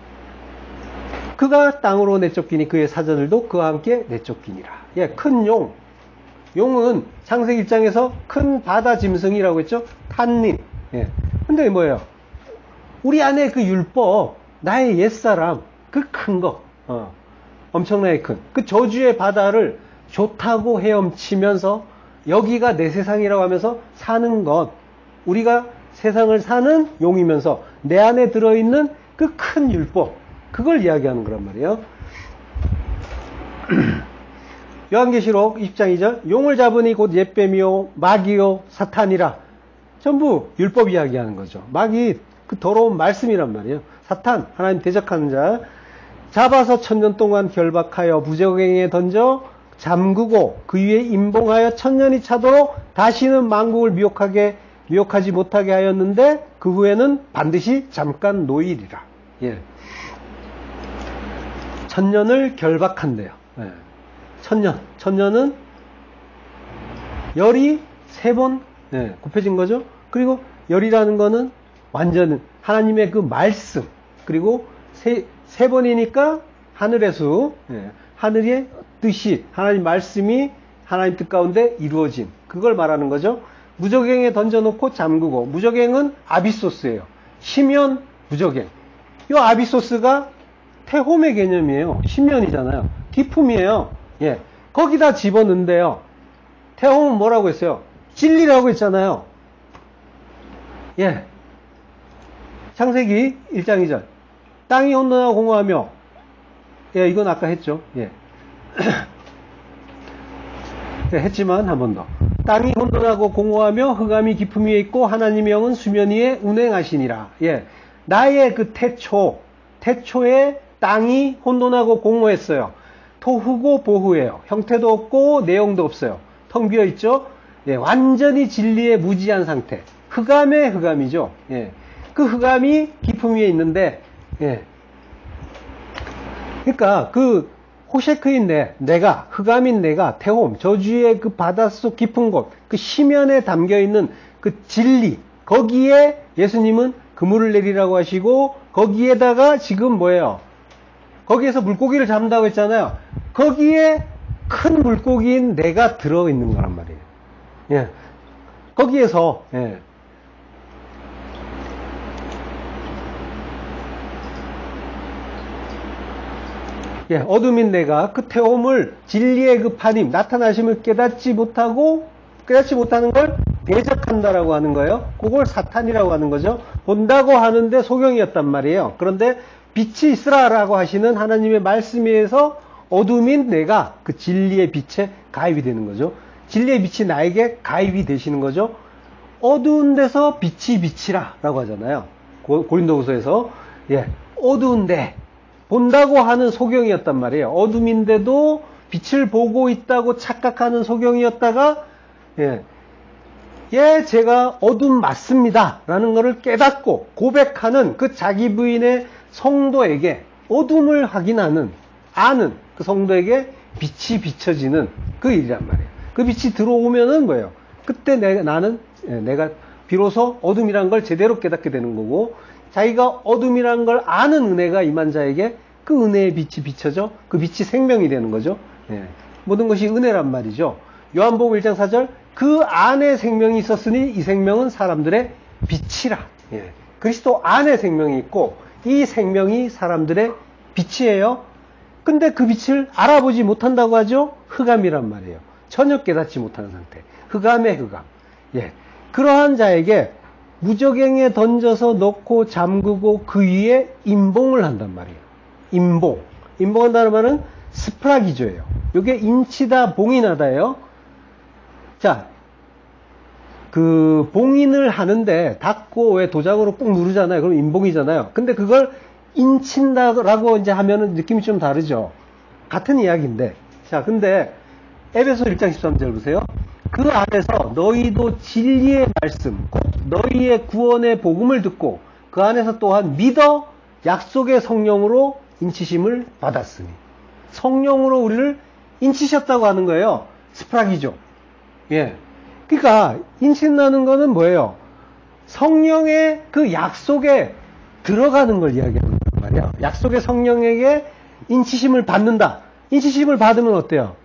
그가 땅으로 내쫓기니 그의 사자들도 그와 함께 내쫓기니라. 예, 큰 용은 창세기 1장에서 큰 바다 짐승이라고 했죠. 탄닌. 예. 근데 뭐예요? 우리 안에 그 율법, 나의 옛사람, 그 큰 거, 엄청나게 큰 그 저주의 바다를 좋다고 헤엄치면서 여기가 내 세상이라고 하면서 사는 것, 우리가 세상을 사는 용이면서 내 안에 들어있는 그 큰 율법, 그걸 이야기하는 거란 말이에요. 요한계시록 20장 2절, 용을 잡으니 곧 옛뱀이요 마귀요 사탄이라. 전부 율법 이야기하는 거죠. 마귀, 그 더러운 말씀이란 말이에요. 사탄, 하나님 대적하는 자, 잡아서 1000년 동안 결박하여 부적행에 던져 잠그고 그 위에 임봉하여 1000년이 차도록 다시는 만국을 미혹하지 못하게 하였는데 그 후에는 반드시 잠깐 노일이라. 예. 1000년을 결박한대요. 예. 1000년은 열이 3번 곱해진 거죠. 그리고 열이라는 거는 완전 하나님의 그 말씀, 그리고 세 번이니까 하늘의 수, 하늘의 뜻이, 하나님 말씀이 하나님 뜻 가운데 이루어진, 그걸 말하는 거죠. 무적행에 던져놓고 잠그고, 무적행은 아비소스예요. 시면 무적행. 이 아비소스가 태홈의 개념이에요. 시면이잖아요. 기품이에요. 예, 거기다 집어넣는데요. 태홈은 뭐라고 했어요? 진리라고 했잖아요. 예. 창세기 1장 2절. 땅이 혼돈하고 공허하며 예, 이건 아까 했죠. 예. 네, 했지만 한 번 더. 땅이 혼돈하고 공허하며 흑암이 깊음 위에 있고 하나님의 영은 수면 위에 운행하시니라. 예. 나의 그 태초에 땅이 혼돈하고 공허했어요. 토후고 보후예요. 형태도 없고 내용도 없어요. 텅 비어 있죠. 예, 완전히 진리에 무지한 상태. 흑암의 흑암이죠. 예. 그 흑암이 깊음 위에 있는데, 예. 그러니까 그 호셰크인 내가, 흑암인 내가, 테홈, 저주의 그 바닷속 깊은 곳, 그 심연에 담겨 있는 그 진리, 거기에 예수님은 그물을 내리라고 하시고, 거기에다가 지금 뭐예요? 거기에서 물고기를 잡는다고 했잖아요. 거기에 큰 물고기인 내가 들어있는 거란 말이에요. 예. 거기에서, 예. 예, 어둠인 내가 그 태움을 진리의 그 판임, 나타나심을 깨닫지 못하는 걸 대적한다라고 하는 거예요. 그걸 사탄이라고 하는 거죠. 본다고 하는데 소경이었단 말이에요. 그런데 빛이 있으라라고 하시는 하나님의 말씀에 의해서 어둠인 내가 그 진리의 빛에 가입이 되는 거죠. 진리의 빛이 나에게 가입이 되시는 거죠. 어두운 데서 빛이 비치라라고 하잖아요. 고린도후서에서. 예, 어두운데 본다고 하는 소경이었단 말이에요. 어둠인데도 빛을 보고 있다고 착각하는 소경이었다가, 제가 어둠 맞습니다 라는 것을 깨닫고 고백하는 그 자기 부인의 성도에게, 어둠을 아는 그 성도에게 빛이 비춰지는 그 일이란 말이에요. 그 빛이 들어오면은 뭐예요? 그때 내가 비로소 어둠이란 걸 제대로 깨닫게 되는 거고, 자기가 어둠이란 걸 아는 은혜가 임한 자에게 그 은혜의 빛이 비춰져 그 빛이 생명이 되는 거죠. 예. 모든 것이 은혜란 말이죠. 요한복음 1장 4절, 그 안에 생명이 있었으니 이 생명은 사람들의 빛이라. 예. 그리스도 안에 생명이 있고 이 생명이 사람들의 빛이에요. 근데 그 빛을 알아보지 못한다고 하죠. 흑암이란 말이에요. 전혀 깨닫지 못하는 상태. 흑암의 흑암. 예. 그러한 자에게 무저갱에 던져서 넣고 잠그고 그 위에 임봉을 한단 말이에요. 임봉한다는 말은 스프라기조예요. 이게 인치다 봉인하다예요. 자, 그 봉인을 하는데 닫고 왜 도장으로 꾹 누르잖아요. 그럼 임봉이잖아요. 근데 그걸 인친다라고 이제 하면은 느낌이 좀 다르죠. 같은 이야기인데. 자, 근데 에베소 1장 13절 보세요. 그 안에서 너희도 진리의 말씀, 곧 너희의 구원의 복음을 듣고 그 안에서 또한 믿어 약속의 성령으로 인치심을 받았으니. 성령으로 우리를 인치셨다고 하는 거예요. 스프라기죠. 예. 그러니까 인친다는 거는 뭐예요? 성령의 그 약속에 들어가는 걸 이야기하는 거란 말이야. 약속의 성령에게 인치심을 받는다. 인치심을 받으면 어때요?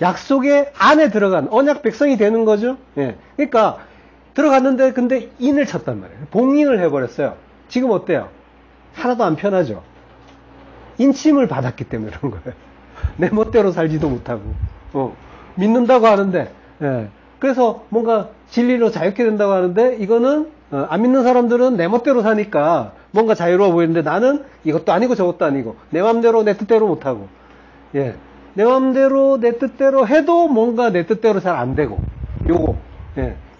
약속의 안에 들어간 언약 백성이 되는 거죠. 예. 그러니까 들어갔는데 근데 인을 쳤단 말이에요. 봉인을 해버렸어요. 지금 어때요? 하나도 안 편하죠. 인침을 받았기 때문에 그런 거예요. 내 멋대로 살지도 못하고 믿는다고 하는데, 예. 그래서 뭔가 진리로 자유케 된다고 하는데, 이거는 안 믿는 사람들은 내 멋대로 사니까 뭔가 자유로워 보이는데, 나는 이것도 아니고 저것도 아니고 내 맘대로 내 뜻대로 못하고, 예. 내 맘대로 내 뜻대로 해도 뭔가 내 뜻대로 잘 안 되고,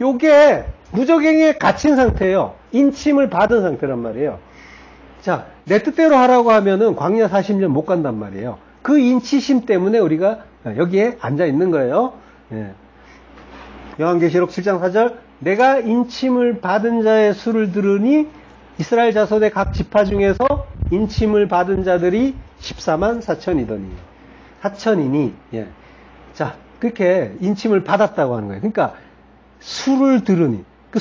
요게 무저갱에 갇힌 상태예요. 인침을 받은 상태란 말이에요. 자, 내 뜻대로 하라고 하면은 광야 40년 못 간단 말이에요. 그 인치심 때문에 우리가 여기에 앉아 있는 거예요. 예. 요한계시록 7장 4절, 내가 인침을 받은 자의 수를 들으니 이스라엘 자손의 각 지파 중에서 인침을 받은 자들이 14만 4천이더니 4천이니, 예. 자, 그렇게 인침을 받았다고 하는 거예요. 그러니까 수를 들으니, 그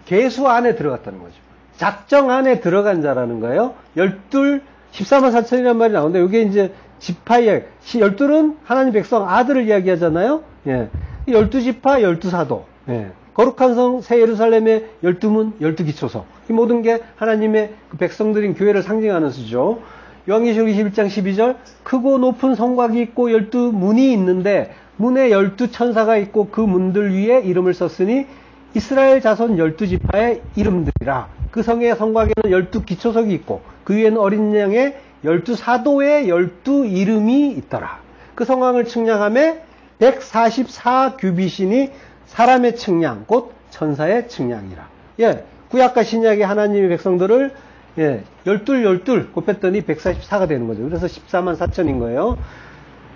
계수 안에 들어갔다는 거죠. 작정 안에 들어간 자라는 거예요. 14만 4천이라는 말이 나오는데, 이게 이제 지파의, 12은 하나님 백성 아들을 이야기하잖아요. 예. 12지파, 12사도. 예. 거룩한 성, 새 예루살렘의 12문, 12기초석. 이 모든 게 하나님의 그 백성들인 교회를 상징하는 수죠. 요한계시록 21장 12절, 크고 높은 성곽이 있고 12문이 있는데, 문에 12천사가 있고 그 문들 위에 이름을 썼으니 이스라엘 자손 12지파의 이름들이라. 그 성의 성곽에는 12기초석이 있고 그 위에는 어린 양의 12사도의 12이름이 있더라. 그 성왕을 측량함에 144규빗이니 사람의 측량, 곧 천사의 측량이라. 예, 구약과 신약의 하나님의 백성들을 예, 12 곱했더니 144가 되는 거죠. 그래서 14만 4천인 거예요.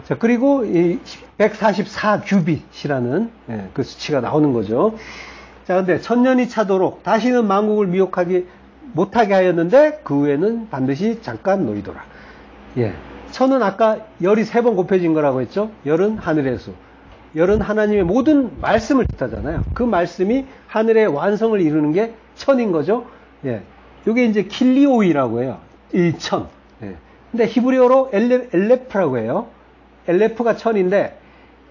자, 그리고 이 144규빗이라는 예, 그 수치가 나오는 거죠. 자, 근데 천년이 차도록 다시는 만국을 미혹하기 못하게 하였는데 그 후에는 반드시 잠깐 놓이더라. 예. 천은 아까 열이 3번 곱해진 거라고 했죠. 열은 하늘의 수. 열은 하나님의 모든 말씀을 뜻하잖아요. 그 말씀이 하늘의 완성을 이루는 게 천인 거죠. 예. 요게 이제 킬리오이라고 해요. 이 천. 예. 근데 히브리어로 엘레프라고 해요. 엘레프가 천인데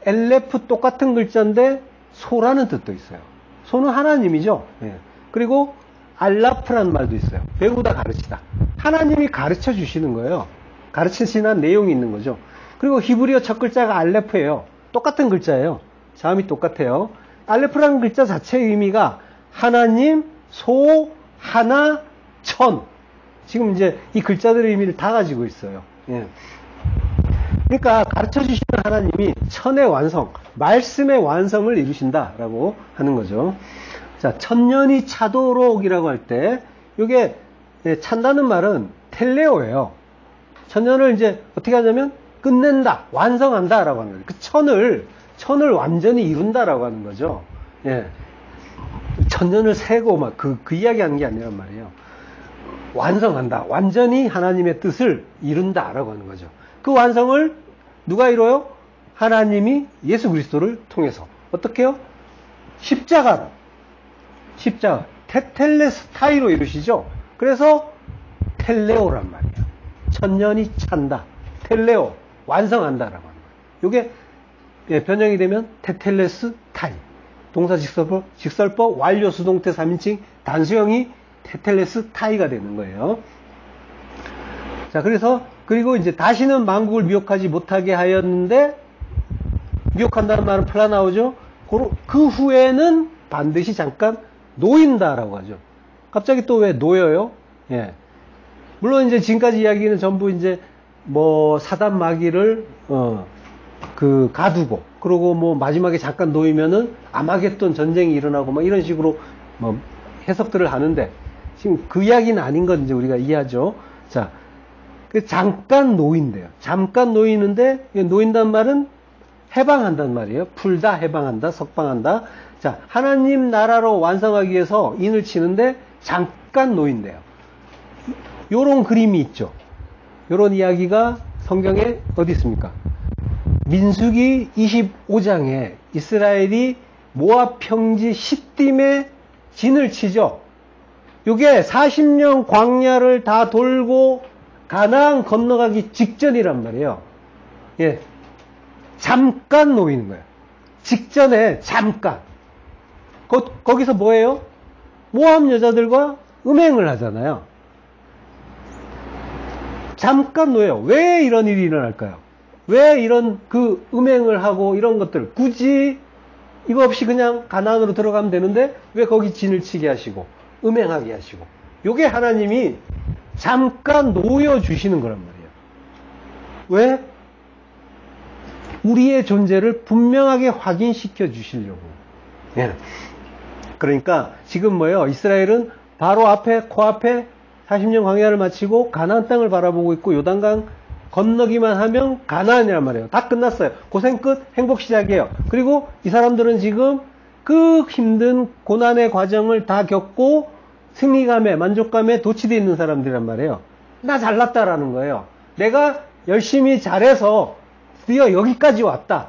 엘레프 똑같은 글자인데 소라는 뜻도 있어요. 소는 하나님이죠. 예. 그리고 알라프라는 말도 있어요. 배우다 가르치다. 하나님이 가르쳐 주시는 거예요. 가르치시는 내용이 있는 거죠. 그리고 히브리어 첫 글자가 알레프예요. 똑같은 글자예요. 자음이 똑같아요. 알레프라는 글자 자체의 의미가 하나님, 소, 하나, 천. 지금 이제 이 글자들의 의미를 다 가지고 있어요. 예. 그러니까 가르쳐 주시는 하나님이 천의 완성, 말씀의 완성을 이루신다라고 하는 거죠. 자, 천년이 차도록이라고 할 때, 이게 찬다는 말은 텔레오예요. 천년을 이제 어떻게 하냐면 끝낸다, 완성한다라고 하는 거예요. 그 천을 완전히 이룬다라고 하는 거죠. 예. 천년을 세고 막 그 이야기 하는 게 아니란 말이에요. 완성한다, 완전히 하나님의 뜻을 이룬다라고 하는 거죠. 그 완성을 누가 이뤄요? 하나님이 예수 그리스도를 통해서. 어떻게 해요? 십자가, 테텔레스타이로 이루시죠. 그래서 텔레오란 말이에요. 천년이 찬다. 텔레오, 완성한다라고 하는 거예요. 이게 변형이 되면 테텔레스타이. 동사 직설법 완료 수동태 3인칭 단수형이 테텔레스타이가 되는 거예요. 자, 그리고 이제 다시는 만국을 미혹하지 못하게 하였는데, 미혹한다는 말은 플라 나오죠. 그 후에는 반드시 잠깐 놓인다라고 하죠. 갑자기 또 왜 놓여요? 예. 물론 이제 지금까지 이야기는 전부 이제 뭐 사단 마귀를 가두고, 그리고 뭐 마지막에 잠깐 놓이면은 아마겟돈 전쟁이 일어나고 뭐 이런 식으로 뭐 해석들을 하는데, 지금 그 이야기는 아닌 건 이제 우리가 이해하죠. 자, 잠깐 놓인대요. 잠깐 놓이는데, 놓인다는 말은 해방한다는 말이에요. 풀다, 해방한다, 석방한다. 자, 하나님 나라로 완성하기 위해서 인을 치는데 잠깐 놓인대요. 요런 그림이 있죠. 요런 이야기가 성경에 어디 있습니까? 민수기 25장에 이스라엘이 모압 평지 시딤에 진을 치죠. 요게 40년 광야를 다 돌고 가나안 건너가기 직전이란 말이에요. 예. 잠깐 놓이는 거예요. 직전에 잠깐. 거기서 뭐예요? 모압 여자들과 음행을 하잖아요. 잠깐 놓여요. 왜 이런 일이 일어날까요? 왜 이런 음행을 하고 이런 것들 굳이 이거 없이 그냥 가나안으로 들어가면 되는데 왜 거기 진을 치게 하시고 음행하게 하시고, 요게 하나님이 잠깐 놓여주시는 거란 말이에요. 왜? 우리의 존재를 분명하게 확인시켜 주시려고. 예. 그러니까 지금 뭐예요? 이스라엘은 바로 코앞에 40년 광야를 마치고 가나안 땅을 바라보고 있고, 요단강 건너기만 하면 가나안이란 말이에요. 다 끝났어요. 고생 끝, 행복 시작이에요. 그리고 이 사람들은 지금 그 힘든 고난의 과정을 다 겪고 승리감에, 만족감에 도취되어 있는 사람들이란 말이에요. 나 잘났다라는 거예요. 내가 열심히 잘해서 드디어 여기까지 왔다.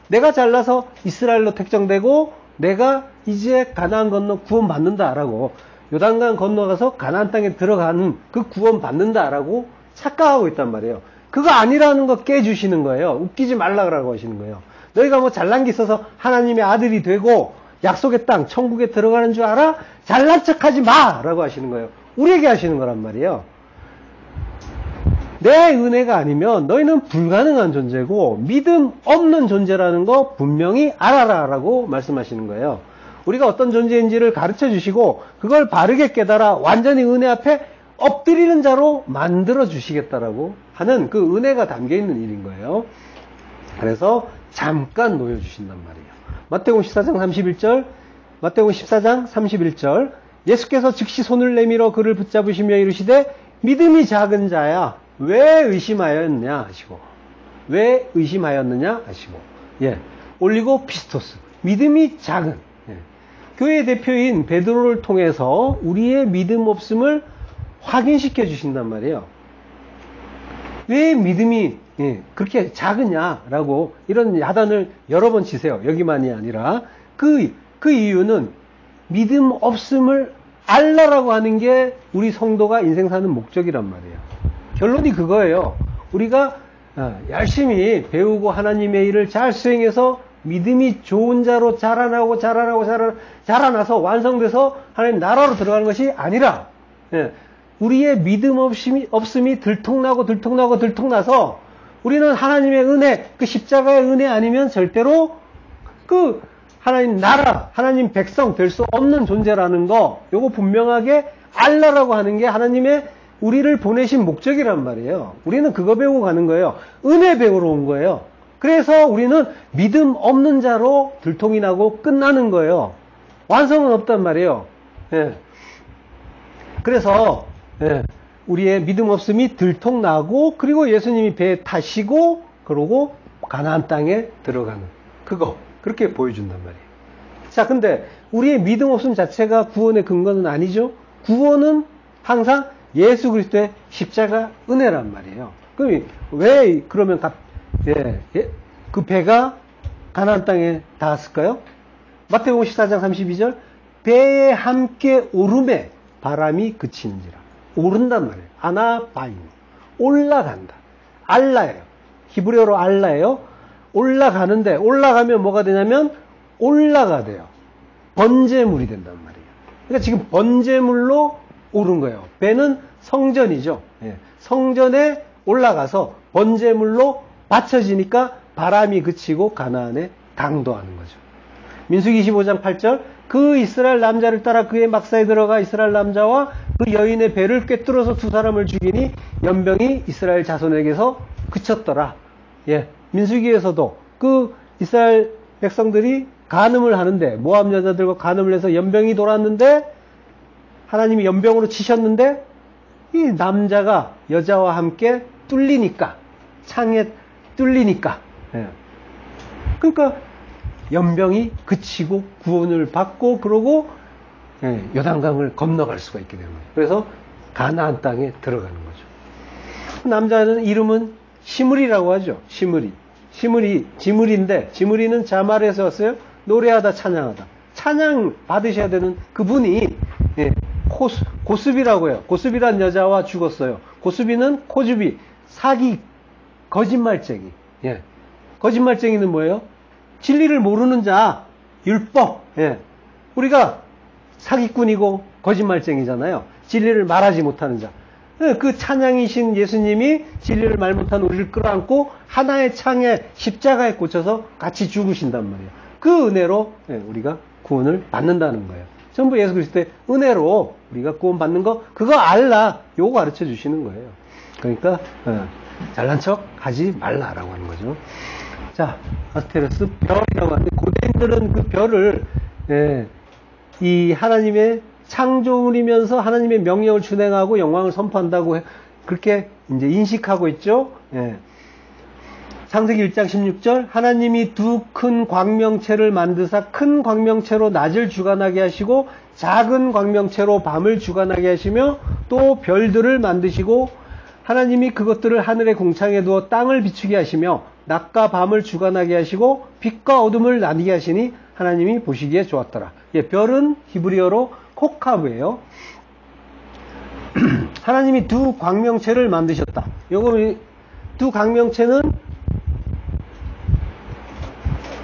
내가 잘나서 이스라엘로 택정되고 내가 이제 가나안 건너 구원 받는다라고, 요단강 건너가서 가나안 땅에 들어가는 그 구원 받는다라고 착각하고 있단 말이에요. 그거 아니라는 거 깨주시는 거예요. 웃기지 말라고 하시는 거예요. 너희가 뭐 잘난 게 있어서 하나님의 아들이 되고 약속의 땅 천국에 들어가는 줄 알아? 잘난 척하지 마! 라고 하시는 거예요. 우리에게 하시는 거란 말이에요. 내 은혜가 아니면 너희는 불가능한 존재고 믿음 없는 존재라는 거 분명히 알아라 라고 말씀하시는 거예요. 우리가 어떤 존재인지를 가르쳐 주시고 그걸 바르게 깨달아 완전히 은혜 앞에 엎드리는 자로 만들어 주시겠다라고 하는 그 은혜가 담겨 있는 일인 거예요. 그래서 잠깐 놓여주신단 말이에요. 마태복음 14장 31절, 마태복음 14장 31절, 예수께서 즉시 손을 내밀어 그를 붙잡으시며 이르시되 믿음이 작은 자야 왜 의심하였느냐 하시고, 왜 의심하였느냐 하시고, 올리고 피스토스, 믿음이 작은, 교회 대표인 베드로를 통해서 우리의 믿음 없음을 확인시켜 주신단 말이에요. 왜 믿음이 그렇게 작으냐라고 이런 야단을 여러 번 치세요. 여기만이 아니라 그 이유는 믿음 없음을 알라라고 하는 게 우리 성도가 인생 사는 목적이란 말이에요. 결론이 그거예요. 우리가 열심히 배우고 하나님의 일을 잘 수행해서 믿음이 좋은 자로 자라나서 완성돼서 하나님 나라로 들어가는 것이 아니라, 우리의 믿음 없음이 들통나서 우리는 하나님의 은혜, 그 십자가의 은혜 아니면 절대로 그 하나님 나라, 하나님 백성 될 수 없는 존재라는 거, 요거 분명하게 알라라고 하는 게 하나님의 우리를 보내신 목적이란 말이에요. 우리는 그거 배우고 가는 거예요. 은혜 배우러 온 거예요. 그래서 우리는 믿음 없는 자로 들통이 나고 끝나는 거예요. 완성은 없단 말이에요. 그래서 우리의 믿음 없음이 들통나고, 그리고 예수님이 배에 타시고 그러고 가나안 땅에 들어가는 그거, 그렇게 보여준단 말이에요. 자, 근데 우리의 믿음 없음 자체가 구원의 근거는 아니죠. 구원은 항상 예수 그리스도의 십자가 은혜란 말이에요. 그럼 왜 그러면 그 배가 가나안 땅에 닿았을까요? 마태복음 14장 32절, 배에 함께 오름에 바람이 그치는지라. 오른단 말이에요. 아나바임, 올라간다. 알라예요. 히브리어로 알라예요. 올라가는데, 올라가면 뭐가 되냐면 올라가 돼요. 번제물이 된단 말이에요. 그러니까 지금 번제물로 오른 거예요. 배는 성전이죠. 성전에 올라가서 번제물로 바쳐지니까 바람이 그치고 가나안에 당도하는 거죠. 민수기 25장 8절, 그 이스라엘 남자를 따라 그의 막사에 들어가 이스라엘 남자와 그 여인의 배를 꿰뚫어서 두 사람을 죽이니 연병이 이스라엘 자손에게서 그쳤더라. 민수기에서도 그 이스라엘 백성들이 간음을 하는데, 모압 여자들과 간음을 해서 연병이 돌았는데, 하나님이 연병으로 치셨는데, 이 남자가 여자와 함께 뚫리니까, 창에 뚫리니까, 그러니까 연병이 그치고 구원을 받고, 그러고 요단강을 건너갈 수가 있게 되는 거예요. 그래서 가나안 땅에 들어가는 거죠. 남자는 이름은 시므리라고 하죠. 지므리인데, 지므리는 자말에서 왔어요. 노래하다, 찬양하다. 찬양 받으셔야 되는 그분이 고스비라고 해요. 고스비란 여자와 죽었어요. 고스비는 코주비, 사기, 거짓말쟁이. 거짓말쟁이는 뭐예요? 진리를 모르는 자, 율법. 우리가 사기꾼이고 거짓말쟁이잖아요. 진리를 말하지 못하는 자. 그 찬양이신 예수님이 진리를 말 못하는 우리를 끌어안고 하나의 창에 십자가에 꽂혀서 같이 죽으신단 말이에요. 그 은혜로 우리가 구원을 받는다는 거예요. 전부 예수 그리스도의 은혜로 우리가 구원 받는 거, 그거 알라. 요거 가르쳐 주시는 거예요. 그러니까 잘난 척 하지 말라라고 하는 거죠. 자, 아스테레스 별이라고 하는데, 고대인들은 그 별을 이 하나님의 창조물이면서 하나님의 명령을 준행하고 영광을 선포한다고 그렇게 이제 인식하고 있죠. 창세기 1장 16절, 하나님이 두 큰 광명체를 만드사 큰 광명체로 낮을 주관하게 하시고 작은 광명체로 밤을 주관하게 하시며 또 별들을 만드시고 하나님이 그것들을 하늘의 공창에 두어 땅을 비추게 하시며 낮과 밤을 주관하게 하시고 빛과 어둠을 나뉘게 하시니 하나님이 보시기에 좋았더라. 별은 히브리어로 코카브예요. 하나님이 두 광명체를 만드셨다. 요거 두 광명체는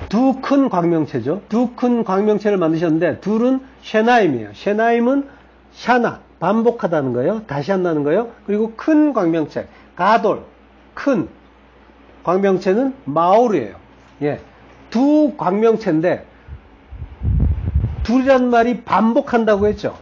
두 큰 광명체죠. 두 큰 광명체를 만드셨는데, 둘은 셰나임이에요. 셰나임은 샤나, 반복하다는 거예요. 다시 한다는 거예요. 그리고 큰 광명체, 가돌, 큰 광명체는 마오르예요. 두 광명체인데, 둘이란 말이 반복한다고 했죠.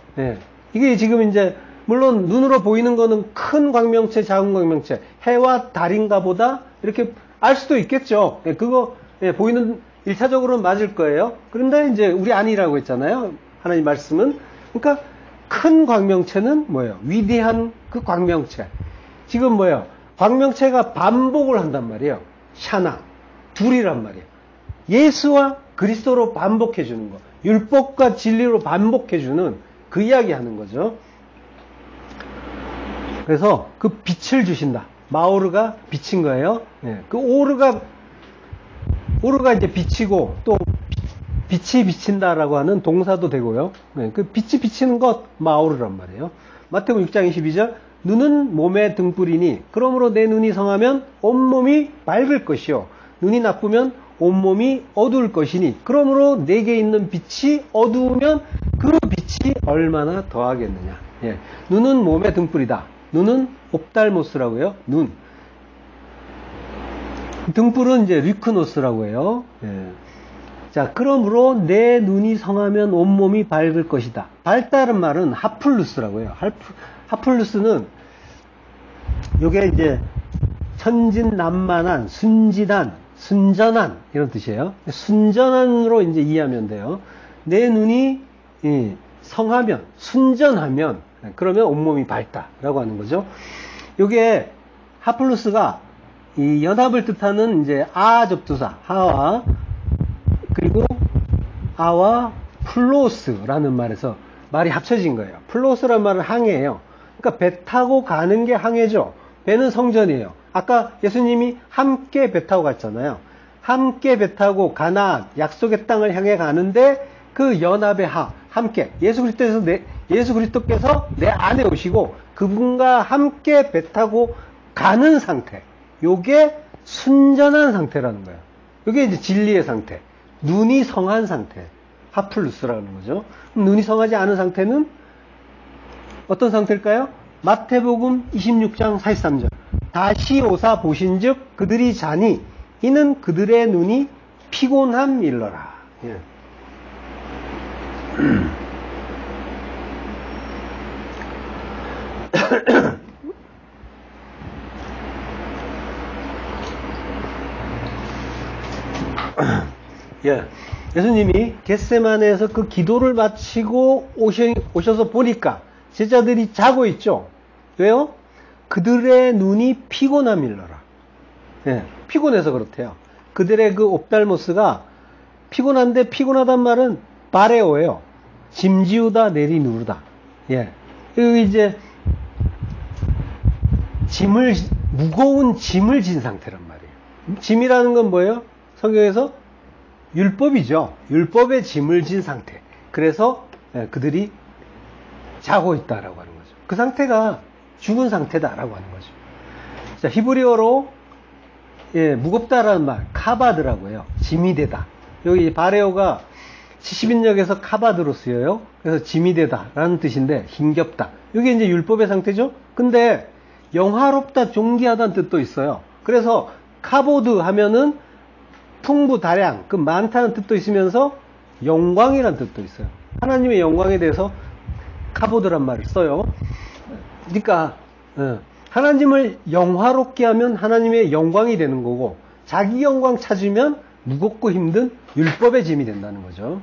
이게 지금 이제 물론 눈으로 보이는 거는 큰 광명체, 작은 광명체, 해와 달인가 보다 이렇게 알 수도 있겠죠. 예, 그거 보이는 1차적으로는 맞을 거예요. 그런데 이제 우리 아니라고 했잖아요. 하나님 말씀은. 그러니까 큰 광명체는 뭐예요? 위대한 그 광명체. 지금 뭐예요? 광명체가 반복을 한단 말이에요. 샤나, 둘이란 말이에요. 예수와 그리스도로 반복해 주는 거. 율법과 진리로 반복해 주는 그 이야기 하는 거죠. 그래서 그 빛을 주신다. 마오르가 빛인 거예요. 예, 그 오르가 이제 빛이고 또 빛이 비친다라고 하는 동사도 되고요. 예, 그 빛이 비치는 것 마오르란 말이에요. 마태복음 6장 22절 눈은 몸의 등불이니 그러므로 내 눈이 성하면 온몸이 밝을 것이요 눈이 나쁘면 온몸이 어두울 것이니 그러므로 내게 있는 빛이 어두우면 그 빛이 얼마나 더하겠느냐. 예, 눈은 몸의 등불이다. 눈은 옵달모스라고요. 눈. 등불은 이제 리크노스라고 해요. 예. 자, 그러므로 내 눈이 성하면 온몸이 밝을 것이다. 밝다는 말은 하플루스라고 해요. 하플루스는 요게 이제 천진난만한, 순진한, 순전한 이런 뜻이에요. 순전한으로 이제 이해하면 돼요. 내 눈이 성하면, 순전하면 그러면 온몸이 밝다라고 하는 거죠. 요게 하플루스가 이 연합을 뜻하는 이제 아 접두사 하와 그리고 아와 플로스라는 말에서 말이 합쳐진 거예요. 플로스라는 말은 항해예요. 그러니까 배 타고 가는 게 항해죠. 배는 성전이에요. 아까 예수님이 함께 배 타고 갔잖아요. 함께 배 타고 가나안 약속의 땅을 향해 가는데 그 연합의 함께 예수 그리스도께서 내 안에 오시고 그분과 함께 배 타고 가는 상태. 요게 순전한 상태라는 거예요. 요게 이제 진리의 상태. 눈이 성한 상태. 하플루스라는 거죠. 눈이 성하지 않은 상태는 어떤 상태일까요? 마태복음 26장 43절. 다시 오사 보신즉 그들이 자니 이는 그들의 눈이 피곤함일러라. 예. 예. 예수님이 겟세마네에서 그 기도를 마치고 오셔서 보니까 제자들이 자고 있죠. 왜요? 그들의 눈이 피곤함일러라. 예. 피곤해서 그렇대요. 그들의 그 옵달모스가 피곤한데 피곤하단 말은 바레오예요. 짐지우다 내리누르다. 예. 그 이제 무거운 짐을 진 상태란 말이에요. 짐이라는 건 뭐예요? 성경에서 율법이죠. 율법의 짐을 진 상태. 그래서 그들이 자고 있다라고 하는 거죠. 그 상태가 죽은 상태다라고 하는 거죠. 자, 히브리어로 무겁다라는 말 카바드라고 해요. 짐이 되다. 여기 바레오가 70인역에서 카바드로 쓰여요. 그래서 짐이 되다라는 뜻인데 힘겹다. 이게 이제 율법의 상태죠. 근데 영화롭다, 존귀하다는 뜻도 있어요. 그래서 카보드 하면은 풍부, 다량, 그 많다는 뜻도 있으면서 영광이라는 뜻도 있어요. 하나님의 영광에 대해서 카보드란 말을 써요. 그러니까 하나님을 영화롭게 하면 하나님의 영광이 되는 거고 자기 영광 찾으면 무겁고 힘든 율법의 짐이 된다는 거죠.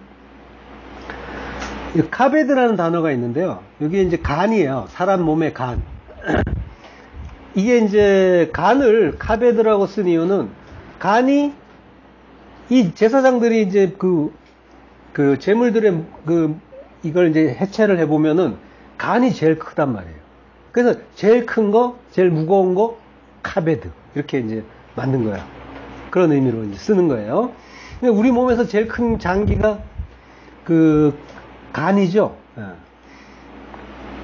카베드라는 단어가 있는데요. 이게 이제 간이에요. 사람 몸의 간. 이게 이제 간을 카베드라고 쓴 이유는 간이 이 제사장들이 이제 그 제물들의 이걸 이제 해체를 해보면은 간이 제일 크단 말이에요. 그래서 제일 큰 거, 제일 무거운 거, 카베드. 이렇게 이제 만든 거야. 그런 의미로 이제 쓰는 거예요. 우리 몸에서 제일 큰 장기가 그 간이죠.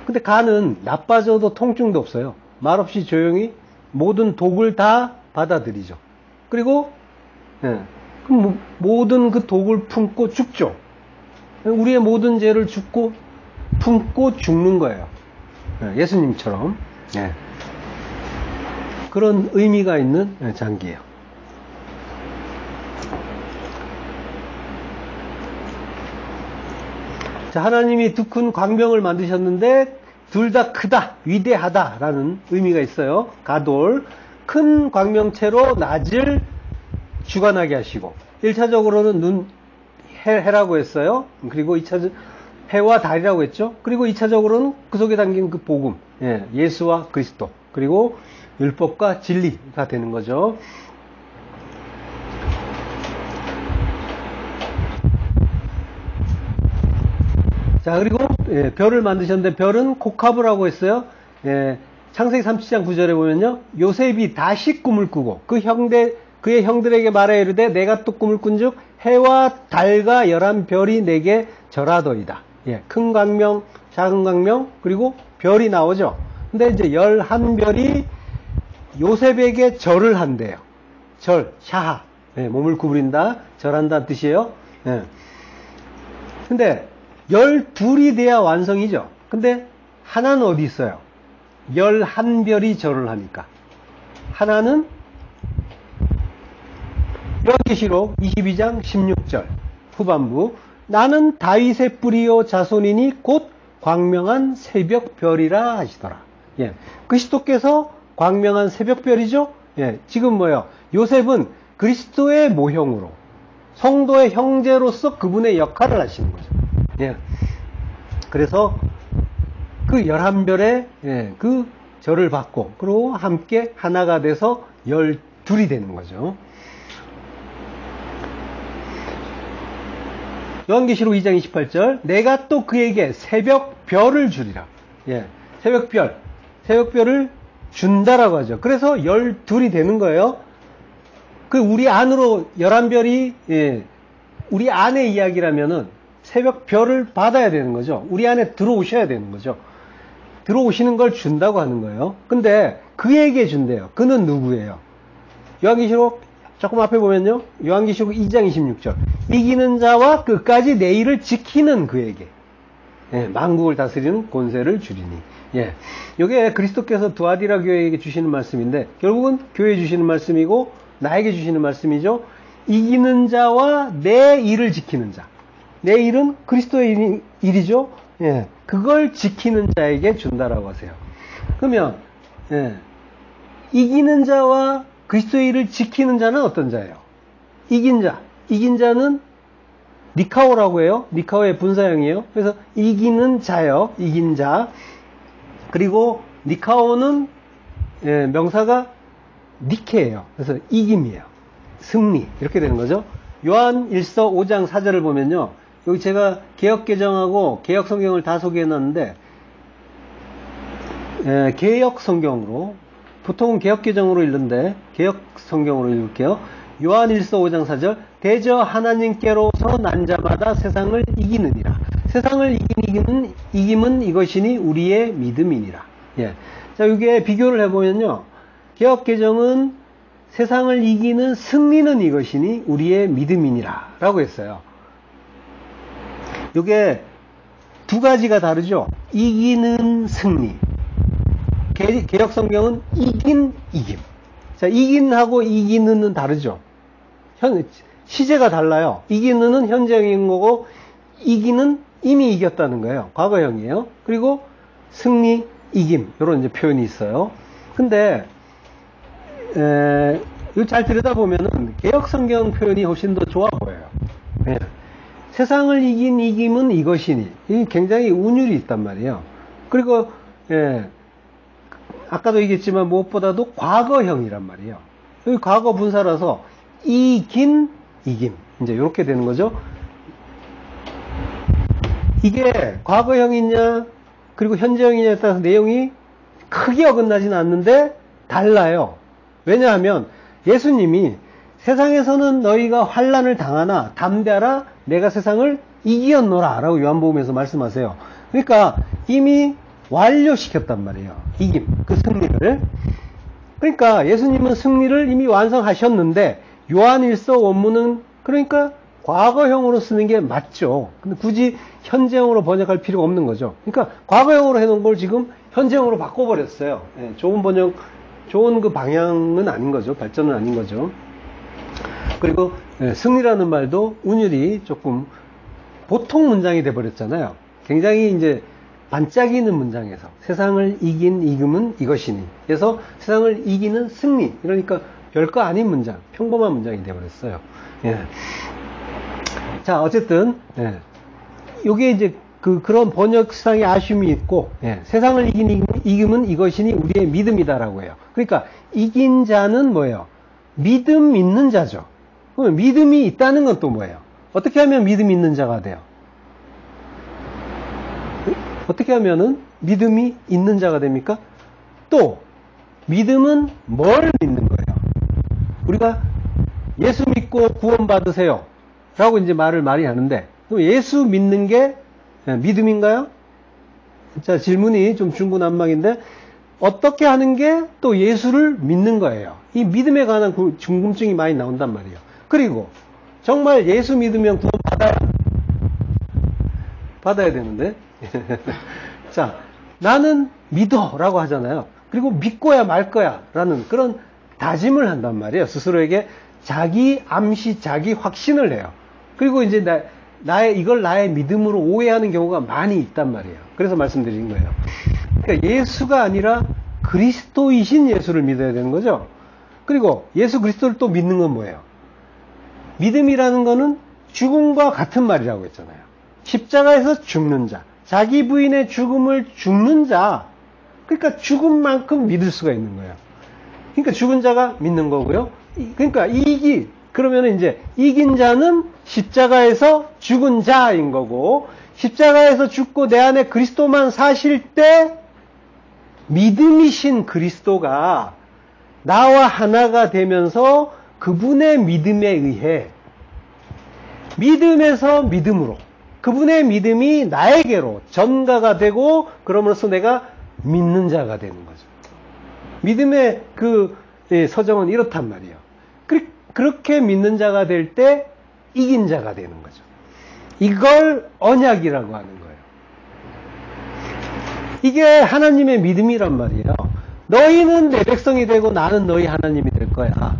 근데 간은 나빠져도 통증도 없어요. 말없이 조용히 모든 독을 다 받아들이죠. 그리고 모든 그 독을 품고 죽죠. 우리의 모든 죄를 품고 죽는 거예요. 예수님처럼. 그런 의미가 있는 장기예요. 자, 하나님이 두 큰 광명을 만드셨는데 둘 다 크다, 위대하다라는 의미가 있어요. 가돌, 큰 광명체로 낮을 주관하게 하시고, 1차적으로는 해라고 했어요. 그리고 2차 해와 달이라고 했죠. 그리고 2차적으로는 그 속에 담긴 그 복음, 예수와 그리스도, 그리고 율법과 진리가 되는 거죠. 자, 그리고 별을 만드셨는데 별은 코카브라고 했어요. 창세기 37장 9절에 보면요, 요셉이 다시 꿈을 꾸고 그의 형들에게 말하여 이르되 내가 또 꿈을 꾼즉 해와 달과 11별이 내게 절하더이다. 큰 광명, 작은 광명, 그리고 별이 나오죠. 근데 이제 11별이 요셉에게 절을 한대요. 절, 샤하, 몸을 구부린다, 절한다는 뜻이에요. 근데 12이 돼야 완성이죠. 근데 하나는 어디 있어요? 11별이 절을 하니까. 하나는 요한계시록 22장 16절 후반부, 나는 다윗의 뿌리요 자손이니 곧 광명한 새벽별이라 하시더라. 그리스도께서 광명한 새벽별이죠. 지금 뭐예요? 요셉은 그리스도의 모형으로, 성도의 형제로서 그분의 역할을 하시는 거죠. 그래서 그 11별의 그 절을 받고, 그리고 함께 하나가 돼서 12이 되는 거죠. 요한계시록 2장 28절, 내가 또 그에게 새벽별을 주리라. 새벽별을 준다라고 하죠. 그래서 12이 되는 거예요. 그 우리 안으로 11별이 우리 안의 이야기라면은 새벽별을 받아야 되는 거죠. 우리 안에 들어오셔야 되는 거죠. 들어오시는 걸 준다고 하는 거예요. 근데 그에게 준대요. 그는 누구예요? 요한계시록 조금 앞에 보면요, 요한계시록 2장 26절, 이기는 자와 끝까지 내 일을 지키는 그에게 만국을 다스리는 권세를 주리니. 이게 그리스도께서 두아디라 교회에게 주시는 말씀인데, 결국은 교회에 주시는 말씀이고 나에게 주시는 말씀이죠. 이기는 자와 내 일을 지키는 자. 내 일은 그리스도의 일이죠. 그걸 지키는 자에게 준다라고 하세요. 그러면 이기는 자와 그리스도의 일을 지키는 자는 어떤 자예요? 이긴 자는 니카오라고 해요. 니카오의 분사형이에요. 그래서 이기는 자요. 이긴 자. 그리고 니카오는 명사가 니케예요. 그래서 이김이에요. 승리. 이렇게 되는 거죠. 요한 1서 5장 4절을 보면요, 여기 제가 개역개정하고 개역성경을 다 소개해놨는데, 개역성경으로, 보통은 개역개정으로 읽는데 개역성경으로 읽을게요. 요한 1서 5장 4절, 대저 하나님께로서 난 자마다 세상을 이기느니라. 세상을 이김은 이것이니 우리의 믿음이니라. 자, 이게 비교를 해보면요, 개역개정은 세상을 이기는 승리는 이것이니 우리의 믿음이니라 라고 했어요. 이게 두 가지가 다르죠. 이기는 승리. 개역성경은 이긴, 이김. 자, 이긴하고 이기는은 다르죠. 시제가 달라요. 이기는은 현재형인 거고, 이기는 이미 이겼다는 거예요. 과거형이에요. 그리고 승리, 이김, 이런 이제 표현이 있어요. 근데 이거 잘 들여다보면은 개역성경 표현이 훨씬 더 좋아 보여요. 세상을 이긴 이김은 이것이니. 이게 굉장히 운율이 있단 말이에요. 그리고 아까도 얘기했지만 무엇보다도 과거형이란 말이에요. 여기 과거 분사라서 이긴, 이김. 이제 이렇게 되는 거죠. 이게 과거형이냐, 그리고 현재형이냐에 따라서 내용이 크게 어긋나지는 않는데 달라요. 왜냐하면 예수님이 세상에서는 너희가 환난을 당하나 담대하라, 내가 세상을 이기었노라 라고 요한복음에서 말씀하세요. 그러니까 이미 완료시켰단 말이에요. 이김, 그 승리를. 그러니까 예수님은 승리를 이미 완성하셨는데, 요한일서 원문은 그러니까 과거형으로 쓰는 게 맞죠. 근데 굳이 현재형으로 번역할 필요가 없는 거죠. 그러니까 과거형으로 해놓은 걸 지금 현재형으로 바꿔버렸어요. 좋은 번역, 좋은 그 방향은 아닌 거죠. 발전은 아닌 거죠. 그리고 승리라는 말도 운율이 조금 보통 문장이 돼버렸잖아요. 굉장히 이제 반짝이는 문장에서 세상을 이긴 이금은 이것이니. 그래서 세상을 이기는 승리. 그러니까 별거 아닌 문장, 평범한 문장이 되어버렸어요. 예. 자, 어쨌든, 예. 요게 이제 그런 번역상의 아쉬움이 있고, 예. 세상을 이긴 이금은 이것이니 우리의 믿음이다라고 해요. 그러니까, 이긴 자는 뭐예요? 믿음 있는 자죠. 그러면 믿음이 있다는 건 또 뭐예요? 어떻게 하면 믿음 있는 자가 돼요? 어떻게 하면은 믿음이 있는 자가 됩니까? 또, 믿음은 뭘 믿는 거예요? 우리가 예수 믿고 구원받으세요. 라고 이제 말을 많이 하는데, 그럼 예수 믿는 게 믿음인가요? 자, 질문이 좀 중구난방인데, 어떻게 하는 게 또 예수를 믿는 거예요? 이 믿음에 관한 궁금증이 많이 나온단 말이에요. 그리고, 정말 예수 믿으면 구원 받아야 되는데, 자, 나는 믿어 라고 하잖아요. 그리고 믿고야 말 거야 라는 그런 다짐을 한단 말이에요. 스스로에게 자기 암시, 자기 확신을 해요. 그리고 이제 이걸 나의 믿음으로 오해하는 경우가 많이 있단 말이에요. 그래서 말씀드린 거예요. 그러니까 예수가 아니라 그리스도이신 예수를 믿어야 되는 거죠. 그리고 예수 그리스도를 또 믿는 건 뭐예요? 믿음이라는 거는 죽음과 같은 말이라고 했잖아요. 십자가에서 죽는 자, 자기 부인의 죽음을 죽는 자, 그러니까 죽은 만큼 믿을 수가 있는 거예요. 그러니까 죽은 자가 믿는 거고요. 그러니까 그러면 이제 이긴 자는 십자가에서 죽은 자인 거고, 십자가에서 죽고 내 안에 그리스도만 사실 때 믿음이신 그리스도가 나와 하나가 되면서 그분의 믿음에 의해 믿음에서 믿음으로 그분의 믿음이 나에게로 전가가 되고 그럼으로써 내가 믿는 자가 되는 거죠. 믿음의 서정은 이렇단 말이에요. 그렇게 믿는 자가 될 때 이긴 자가 되는 거죠. 이걸 언약이라고 하는 거예요. 이게 하나님의 믿음이란 말이에요. 너희는 내 백성이 되고 나는 너희 하나님이 될 거야.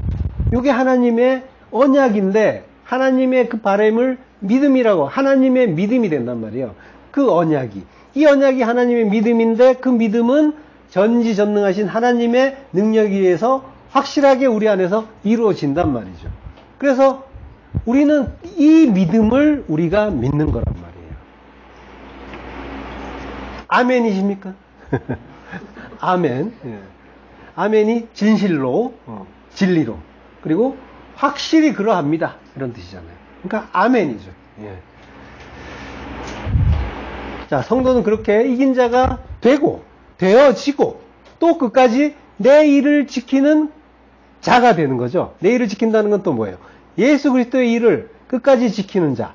이게 하나님의 언약인데 하나님의 그 바람을 믿음이라고, 하나님의 믿음이 된단 말이에요. 그 언약이. 이 언약이 하나님의 믿음인데 그 믿음은 전지전능하신 하나님의 능력에 의해서 확실하게 우리 안에서 이루어진단 말이죠. 그래서 우리는 이 믿음을 우리가 믿는 거란 말이에요. 아멘이십니까? 아멘. 예. 아멘이 진실로, 진리로, 그리고 확실히 그러합니다. 이런 뜻이잖아요. 그러니까 아멘이죠. 예. 자, 성도는 그렇게 이긴 자가 되고, 되어지고, 또 끝까지 내 일을 지키는 자가 되는 거죠. 내 일을 지킨다는 건 또 뭐예요? 예수 그리스도의 일을 끝까지 지키는 자.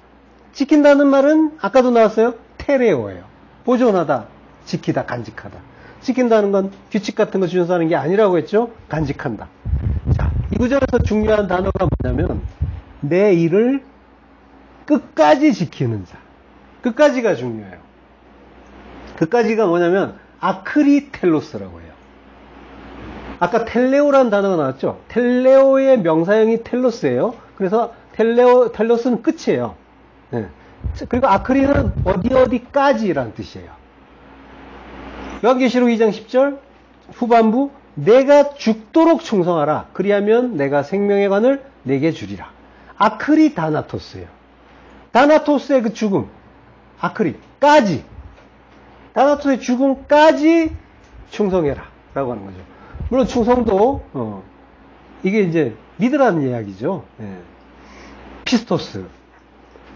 지킨다는 말은 아까도 나왔어요. 테레오예요. 보존하다, 지키다, 간직하다. 지킨다는 건 규칙 같은 거 준수하는 게 아니라고 했죠. 간직한다. 자, 이 구절에서 중요한 단어가 뭐냐면 내 일을 끝까지 지키는 자. 끝까지가 중요해요. 끝까지가 뭐냐면 아크리텔로스라고 해요. 아까 텔레오라는 단어가 나왔죠. 텔레오의 명사형이 텔로스예요. 그래서 텔로스는 끝이에요. 네. 그리고 아크리는 어디까지라는 뜻이에요. 요한계시록 2장 10절 후반부 내가 죽도록 충성하라. 그리하면 내가 생명의 관을 내게 주리라. 아크리 다나토스예요. 다나토스의 그 죽음, 아크리까지, 다나토스의 죽음까지 충성해라 라고 하는 거죠. 물론 충성도 이게 이제 믿으라는 이야기죠. 예. 피스토스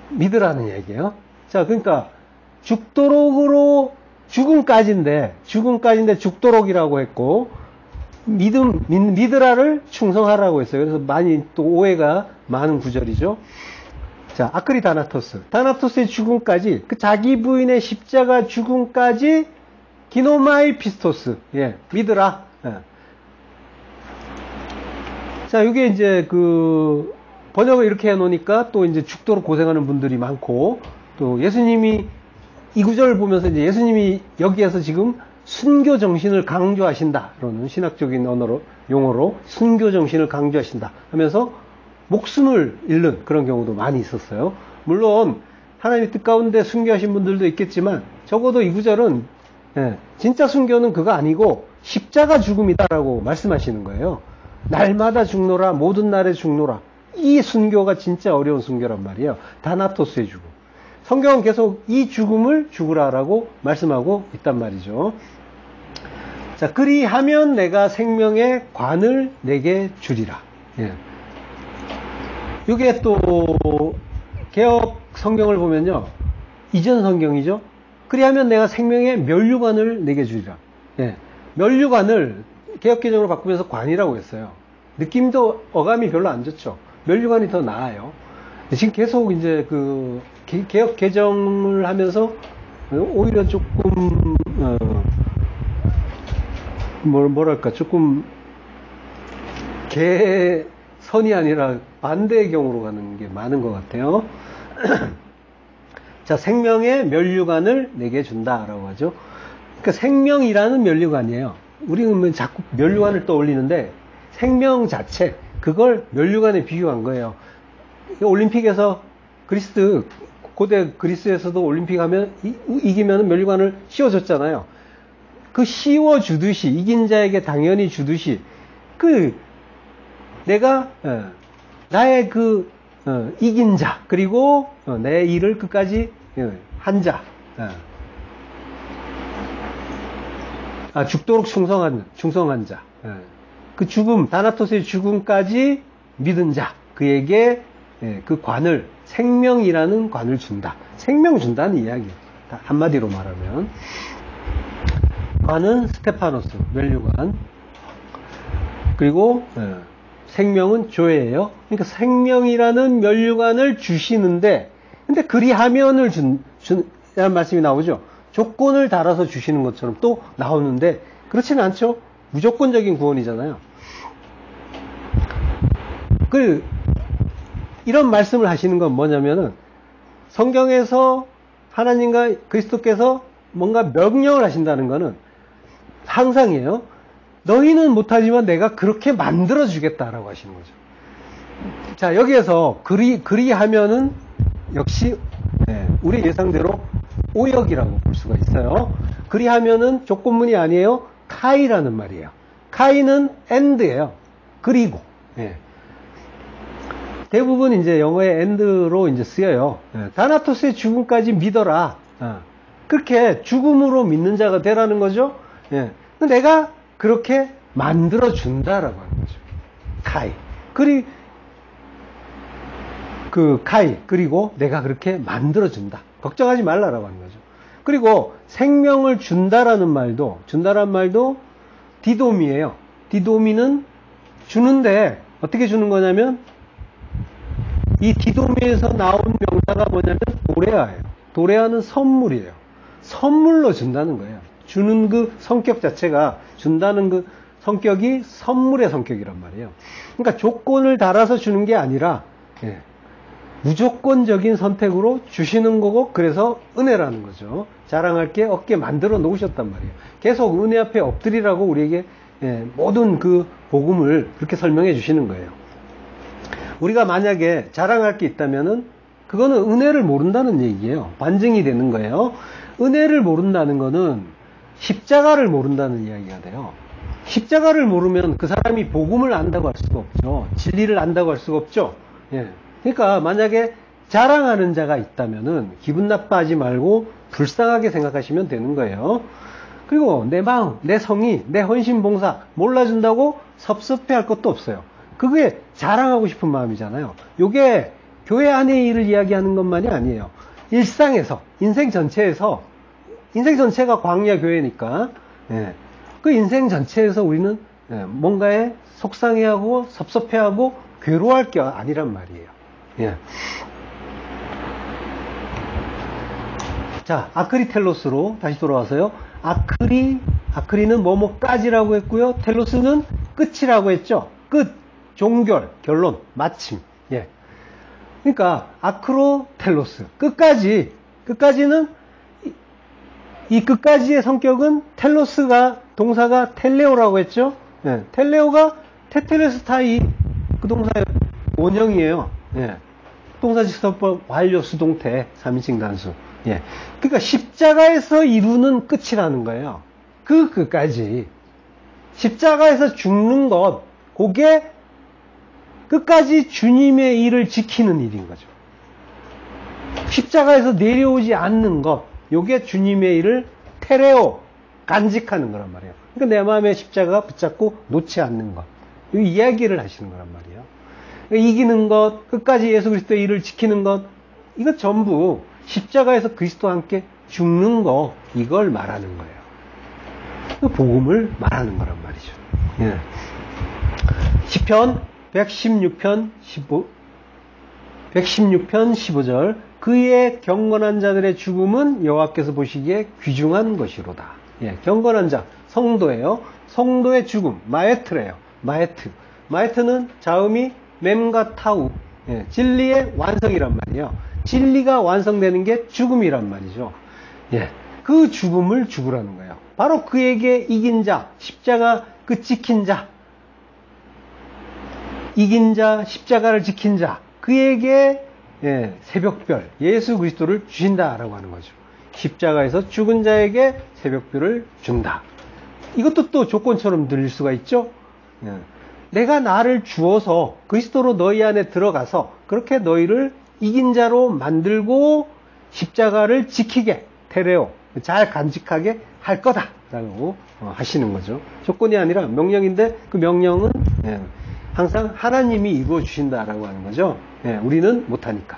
믿으라는 얘기예요. 자, 그러니까 죽도록으로 죽음까지인데 죽도록이라고 했고 믿으라를 충성하라고 했어요. 그래서 많이 또 오해가 많은 구절이죠. 자, 아크리 다나토스의 죽음까지, 그 자기 부인의 십자가 죽음까지 기노마이 피스토스, 예, 믿으라. 예. 자, 이게 이제 번역을 이렇게 해놓으니까 또 이제 죽도록 고생하는 분들이 많고, 또 예수님이 이 구절을 보면서 이제 예수님이 여기에서 지금 순교 정신을 강조하신다. 그러는 신학적인 용어로 순교 정신을 강조하신다 하면서 목숨을 잃는 그런 경우도 많이 있었어요. 물론 하나님의 뜻 가운데 순교하신 분들도 있겠지만 적어도 이 구절은 진짜 순교는 그거 아니고 십자가 죽음이다라고 말씀하시는 거예요. 날마다 죽노라, 모든 날에 죽노라. 이 순교가 진짜 어려운 순교란 말이에요. 다나토스의 죽음. 성경은 계속 이 죽음을 죽으라라고 말씀하고 있단 말이죠. 자, 그리하면 내가 생명의 관을 내게 주리라. 이게 또 개역 성경을 보면요, 이전 성경이죠. 그리하면 내가 생명의 면류관을 내게 주리라. 면류관을 개역개정으로 바꾸면서 관이라고 했어요. 느낌도 어감이 별로 안 좋죠. 면류관이 더 나아요. 지금 계속 이제 그 개역 개정을 하면서 오히려 조금 뭐랄까 조금 개선이 아니라 반대의 경우로 가는 게 많은 것 같아요. 자, 생명의 면류관을 내게 준다라고 하죠. 그러니까 생명이라는 면류관이에요. 우리는 자꾸 면류관을 떠올리는데 생명 자체, 그걸 면류관에 비유한 거예요. 올림픽에서 고대 그리스에서도 올림픽 하면 이기면 면류관을 씌워줬잖아요. 그 씌워주듯이, 이긴 자에게 당연히 주듯이, 내가 나의 이긴 자, 그리고 내 일을 끝까지 한 자, 죽도록 충성한 자, 그 죽음, 다나토스의 죽음까지 믿은 자, 그에게 그 관을, 생명이라는 관을 준다. 생명 준다는 이야기예요. 한마디로 말하면. 관은 스테파노스, 면류관. 그리고 생명은 조예예요. 그러니까 생명이라는 면류관을 주시는데, 근데 그리하면을 라는 말씀이 나오죠. 조건을 달아서 주시는 것처럼 또 나오는데 그렇지는 않죠. 무조건적인 구원이잖아요. 이런 말씀을 하시는 건 뭐냐면은 성경에서 하나님과 그리스도께서 뭔가 명령을 하신다는 거는 항상이에요. 너희는 못하지만 내가 그렇게 만들어 주겠다라고 하시는 거죠. 자, 여기에서 그리하면은 역시 우리 예상대로 오역이라고 볼 수가 있어요. 그리하면은 조건문이 아니에요. 카이라는 말이에요. 카이는 and예요. 그리고. 대부분 이제 영어의 and로 이제 쓰여요. 다나토스의 죽음까지 믿어라. 그렇게 죽음으로 믿는 자가 되라는 거죠. 내가 그렇게 만들어 준다라고 하는 거죠. 카이. 그리고 내가 그렇게 만들어 준다. 걱정하지 말라라고 하는 거죠. 그리고 생명을 준다라는 말도 디도미예요. 디도미는 주는데 어떻게 주는 거냐면 이 디도미에서 나온 명사가 뭐냐면 도레아예요. 도레아는 선물이에요. 선물로 준다는 거예요. 주는 그 성격 자체가, 준다는 그 성격이 선물의 성격이란 말이에요. 그러니까 조건을 달아서 주는 게 아니라 무조건적인 선택으로 주시는 거고, 그래서 은혜라는 거죠. 자랑할 게 없게 만들어 놓으셨단 말이에요. 계속 은혜 앞에 엎드리라고 우리에게 모든 그 복음을 그렇게 설명해 주시는 거예요. 우리가 만약에 자랑할 게 있다면은 그거는 은혜를 모른다는 얘기예요. 반증이 되는 거예요. 은혜를 모른다는 거는 십자가를 모른다는 이야기가 돼요. 십자가를 모르면 그 사람이 복음을 안다고 할 수가 없죠. 진리를 안다고 할 수가 없죠. 그러니까 만약에 자랑하는 자가 있다면은 기분 나빠하지 말고 불쌍하게 생각하시면 되는 거예요. 그리고 내 마음, 내 성의, 내 헌신 봉사 몰라준다고 섭섭해할 것도 없어요. 그게 자랑하고 싶은 마음이잖아요. 이게 교회 안의 일을 이야기하는 것만이 아니에요. 일상에서, 인생 전체가 광야 교회니까 그 인생 전체에서 우리는 뭔가에 속상해하고 섭섭해하고 괴로워할 게 아니란 말이에요. 자, 아크리텔로스로 다시 돌아와서요. 아크리는 뭐뭐까지라고 했고요. 텔로스는 끝이라고 했죠. 끝, 종결, 결론, 마침. 그러니까 아크로텔로스, 끝까지는 이 끝까지의 성격은 텔로스가 동사가 텔레오라고 했죠. 텔레오가 테텔레스타이 그 동사의 원형이에요. 동사직서법 완료 수동태 3인칭 단수. 예. 그러니까 십자가에서 이루는 끝이라는 거예요. 그 끝까지. 십자가에서 죽는 것, 그게 끝까지 주님의 일을 지키는 일인 거죠. 십자가에서 내려오지 않는 것, 요게 주님의 일을 테레오, 간직하는 거란 말이에요. 그러니까 내 마음에 십자가 붙잡고 놓지 않는 것. 이 이야기를 하시는 거란 말이에요. 그러니까 이기는 것, 끝까지 예수 그리스도의 일을 지키는 것, 이거 전부 십자가에서 그리스도와 함께 죽는 거, 이걸 말하는 거예요. 복음을 말하는 거란 말이죠. 예. 시편 116편 15절 그의 경건한 자들의 죽음은 여호와께서 보시기에 귀중한 것이로다. 예, 경건한 자, 성도예요. 성도의 죽음, 마에트래요. 마에트는 자음이 mem과 타우, 예, 진리의 완성이란 말이에요. 진리가 완성되는 게 죽음이란 말이죠. 예, 그 죽음을 죽으라는 거예요. 바로 그에게 이긴 자, 십자가 그 지킨 자, 이긴 자, 십자가를 지킨 자, 그에게 새벽별, 예수 그리스도를 주신다라고 하는 거죠. 십자가에서 죽은 자에게 새벽별을 준다. 이것도 또 조건처럼 들릴 수가 있죠. 내가 나를 주어서 그리스도로 너희 안에 들어가서 그렇게 너희를 이긴 자로 만들고 십자가를 지키게, 테레오, 잘 간직하게 할 거다라고 하시는 거죠. 조건이 아니라 명령인데 그 명령은 항상 하나님이 이루어 주신다라고 하는 거죠. 우리는 못하니까.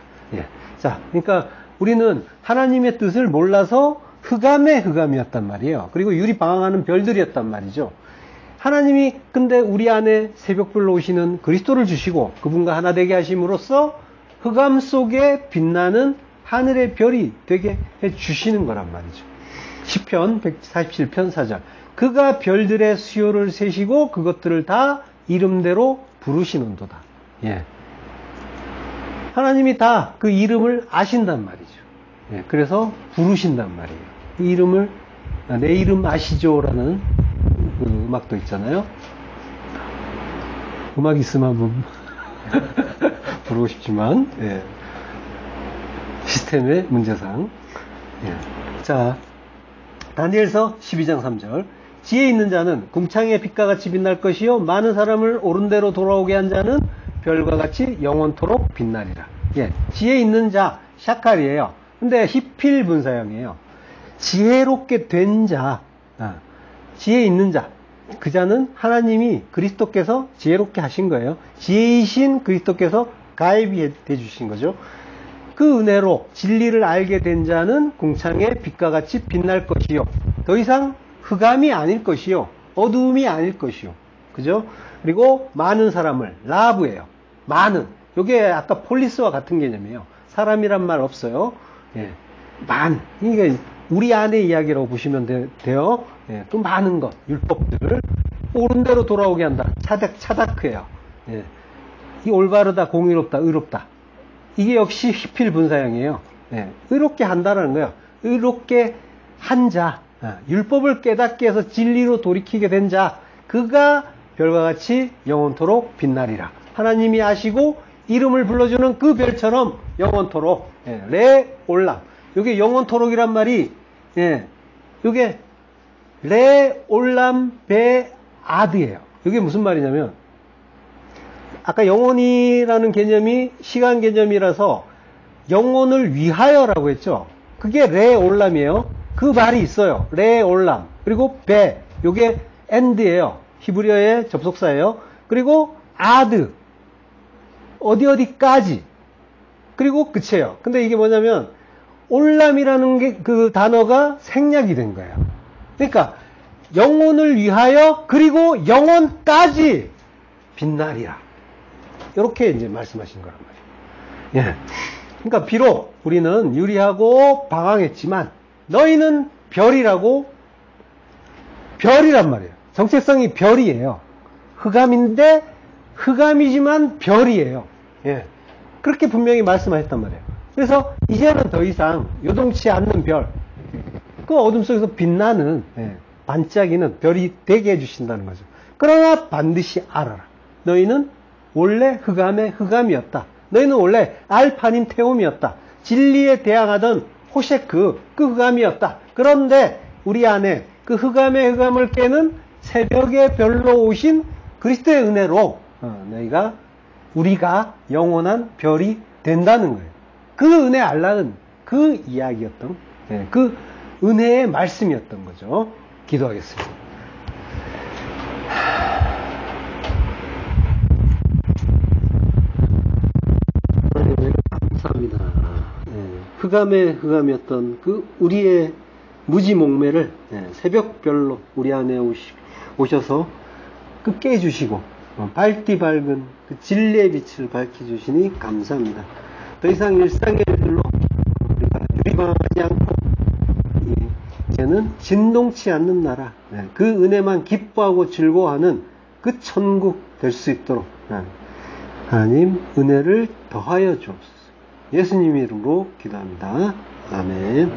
자, 그러니까 우리는 하나님의 뜻을 몰라서 흑암의 흑암이었단 말이에요. 그리고 유리 방황하는 별들이었단 말이죠. 하나님이 근데 우리 안에 새벽별로 오시는 그리스도를 주시고 그분과 하나 되게 하심으로써 흑암 속에 빛나는 하늘의 별이 되게 해 주시는 거란 말이죠. 시편 147편 4절 그가 별들의 수요를 세시고 그것들을 다 이름대로 부르시는도다. 예. 하나님이 다 그 이름을 아신단 말이죠. 예. 그래서 부르신단 말이에요. 그 이름을 내 이름 아시죠라는 그 음악도 있잖아요. 음악 있으면 한번 부르고 싶지만 시스템의 문제상. 자, 다니엘서 12장 3절 지혜 있는 자는 궁창의 빛과 같이 빛날 것이요 많은 사람을 옳은 대로 돌아오게 한 자는 별과 같이 영원토록 빛나리라. 지혜 있는 자 샤칼이에요. 근데 히필 분사형이에요. 지혜롭게 된 자, 지혜 있는 자, 그 자는 하나님이 그리스도께서 지혜롭게 하신 거예요. 지혜이신 그리스도께서 가입이 돼 주신 거죠. 그 은혜로 진리를 알게 된 자는 궁창의 빛과 같이 빛날 것이요 더 이상 흑암이 아닐 것이요 어두움이 아닐 것이요, 그죠? 그리고 많은 사람을, 라브예요. 많은, 요게 아까 폴리스와 같은 개념이에요. 사람이란 말 없어요. 이게 우리 안의 이야기라고 보시면 돼요. 또 많은 것, 율법들 옳은 대로 돌아오게 한다. 차다크예요. 이 올바르다, 공의롭다, 의롭다. 이게 역시 히필 분사형이에요. 의롭게 한다라는 거예요. 의롭게 한 자, 율법을 깨닫게 해서 진리로 돌이키게 된 자, 그가 별과 같이 영원토록 빛나리라. 하나님이 아시고 이름을 불러주는 그 별처럼 영원토록, 레올람. 이게 영원토록이란 말이, 이게 레올람 베아드예요. 이게 무슨 말이냐면, 아까 영혼이라는 개념이 시간 개념이라서 영혼을 위하여라고 했죠. 그게 레올람이에요. 그 말이 있어요. 레올람. 그리고 베, 요게 엔드예요. 히브리어의 접속사예요. 그리고 아드, 어디까지. 그리고 끝이에요. 근데 이게 뭐냐면 올람이라는 게 그 단어가 생략이 된 거예요. 그러니까 영혼을 위하여 그리고 영혼까지 빛나리라. 이렇게 이제 말씀하신 거란 말이에요. 그러니까 비록 우리는 유리하고 방황했지만 너희는 별이란 말이에요. 정체성이 별이에요. 흑암인데 흑암이지만 별이에요. 그렇게 분명히 말씀하셨단 말이에요. 그래서 이제는 더 이상 요동치 않는 별, 그 어둠 속에서 빛나는 반짝이는 별이 되게 해주신다는 거죠. 그러나 반드시 알아라. 너희는 원래 흑암의 흑암이었다. 너희는 원래 알파님 테움이었다. 진리에 대항하던 호셰크, 그 흑암이었다. 그런데 우리 안에 그 흑암의 흑암을 깨는 새벽의 별로 오신 그리스도의 은혜로 우리가 영원한 별이 된다는 거예요. 그 은혜 알라는 그 이야기였던, 그 은혜의 말씀이었던 거죠. 기도하겠습니다. 감사합니다. 흑암의 흑암이었던 그 우리의 무지 목매를 새벽별로 우리 안에 오셔서 그 깨주시고 밝디 밝은 그 진리의 빛을 밝혀주시니 감사합니다. 더 이상 일상의 일들로 우리가 유리방하지 않고 이제는 진동치 않는 나라, 그 은혜만 기뻐하고 즐거워하는 그 천국 될 수 있도록 하나님 은혜를 더하여 주옵소서. 예수님 이름으로 기도합니다. 아멘.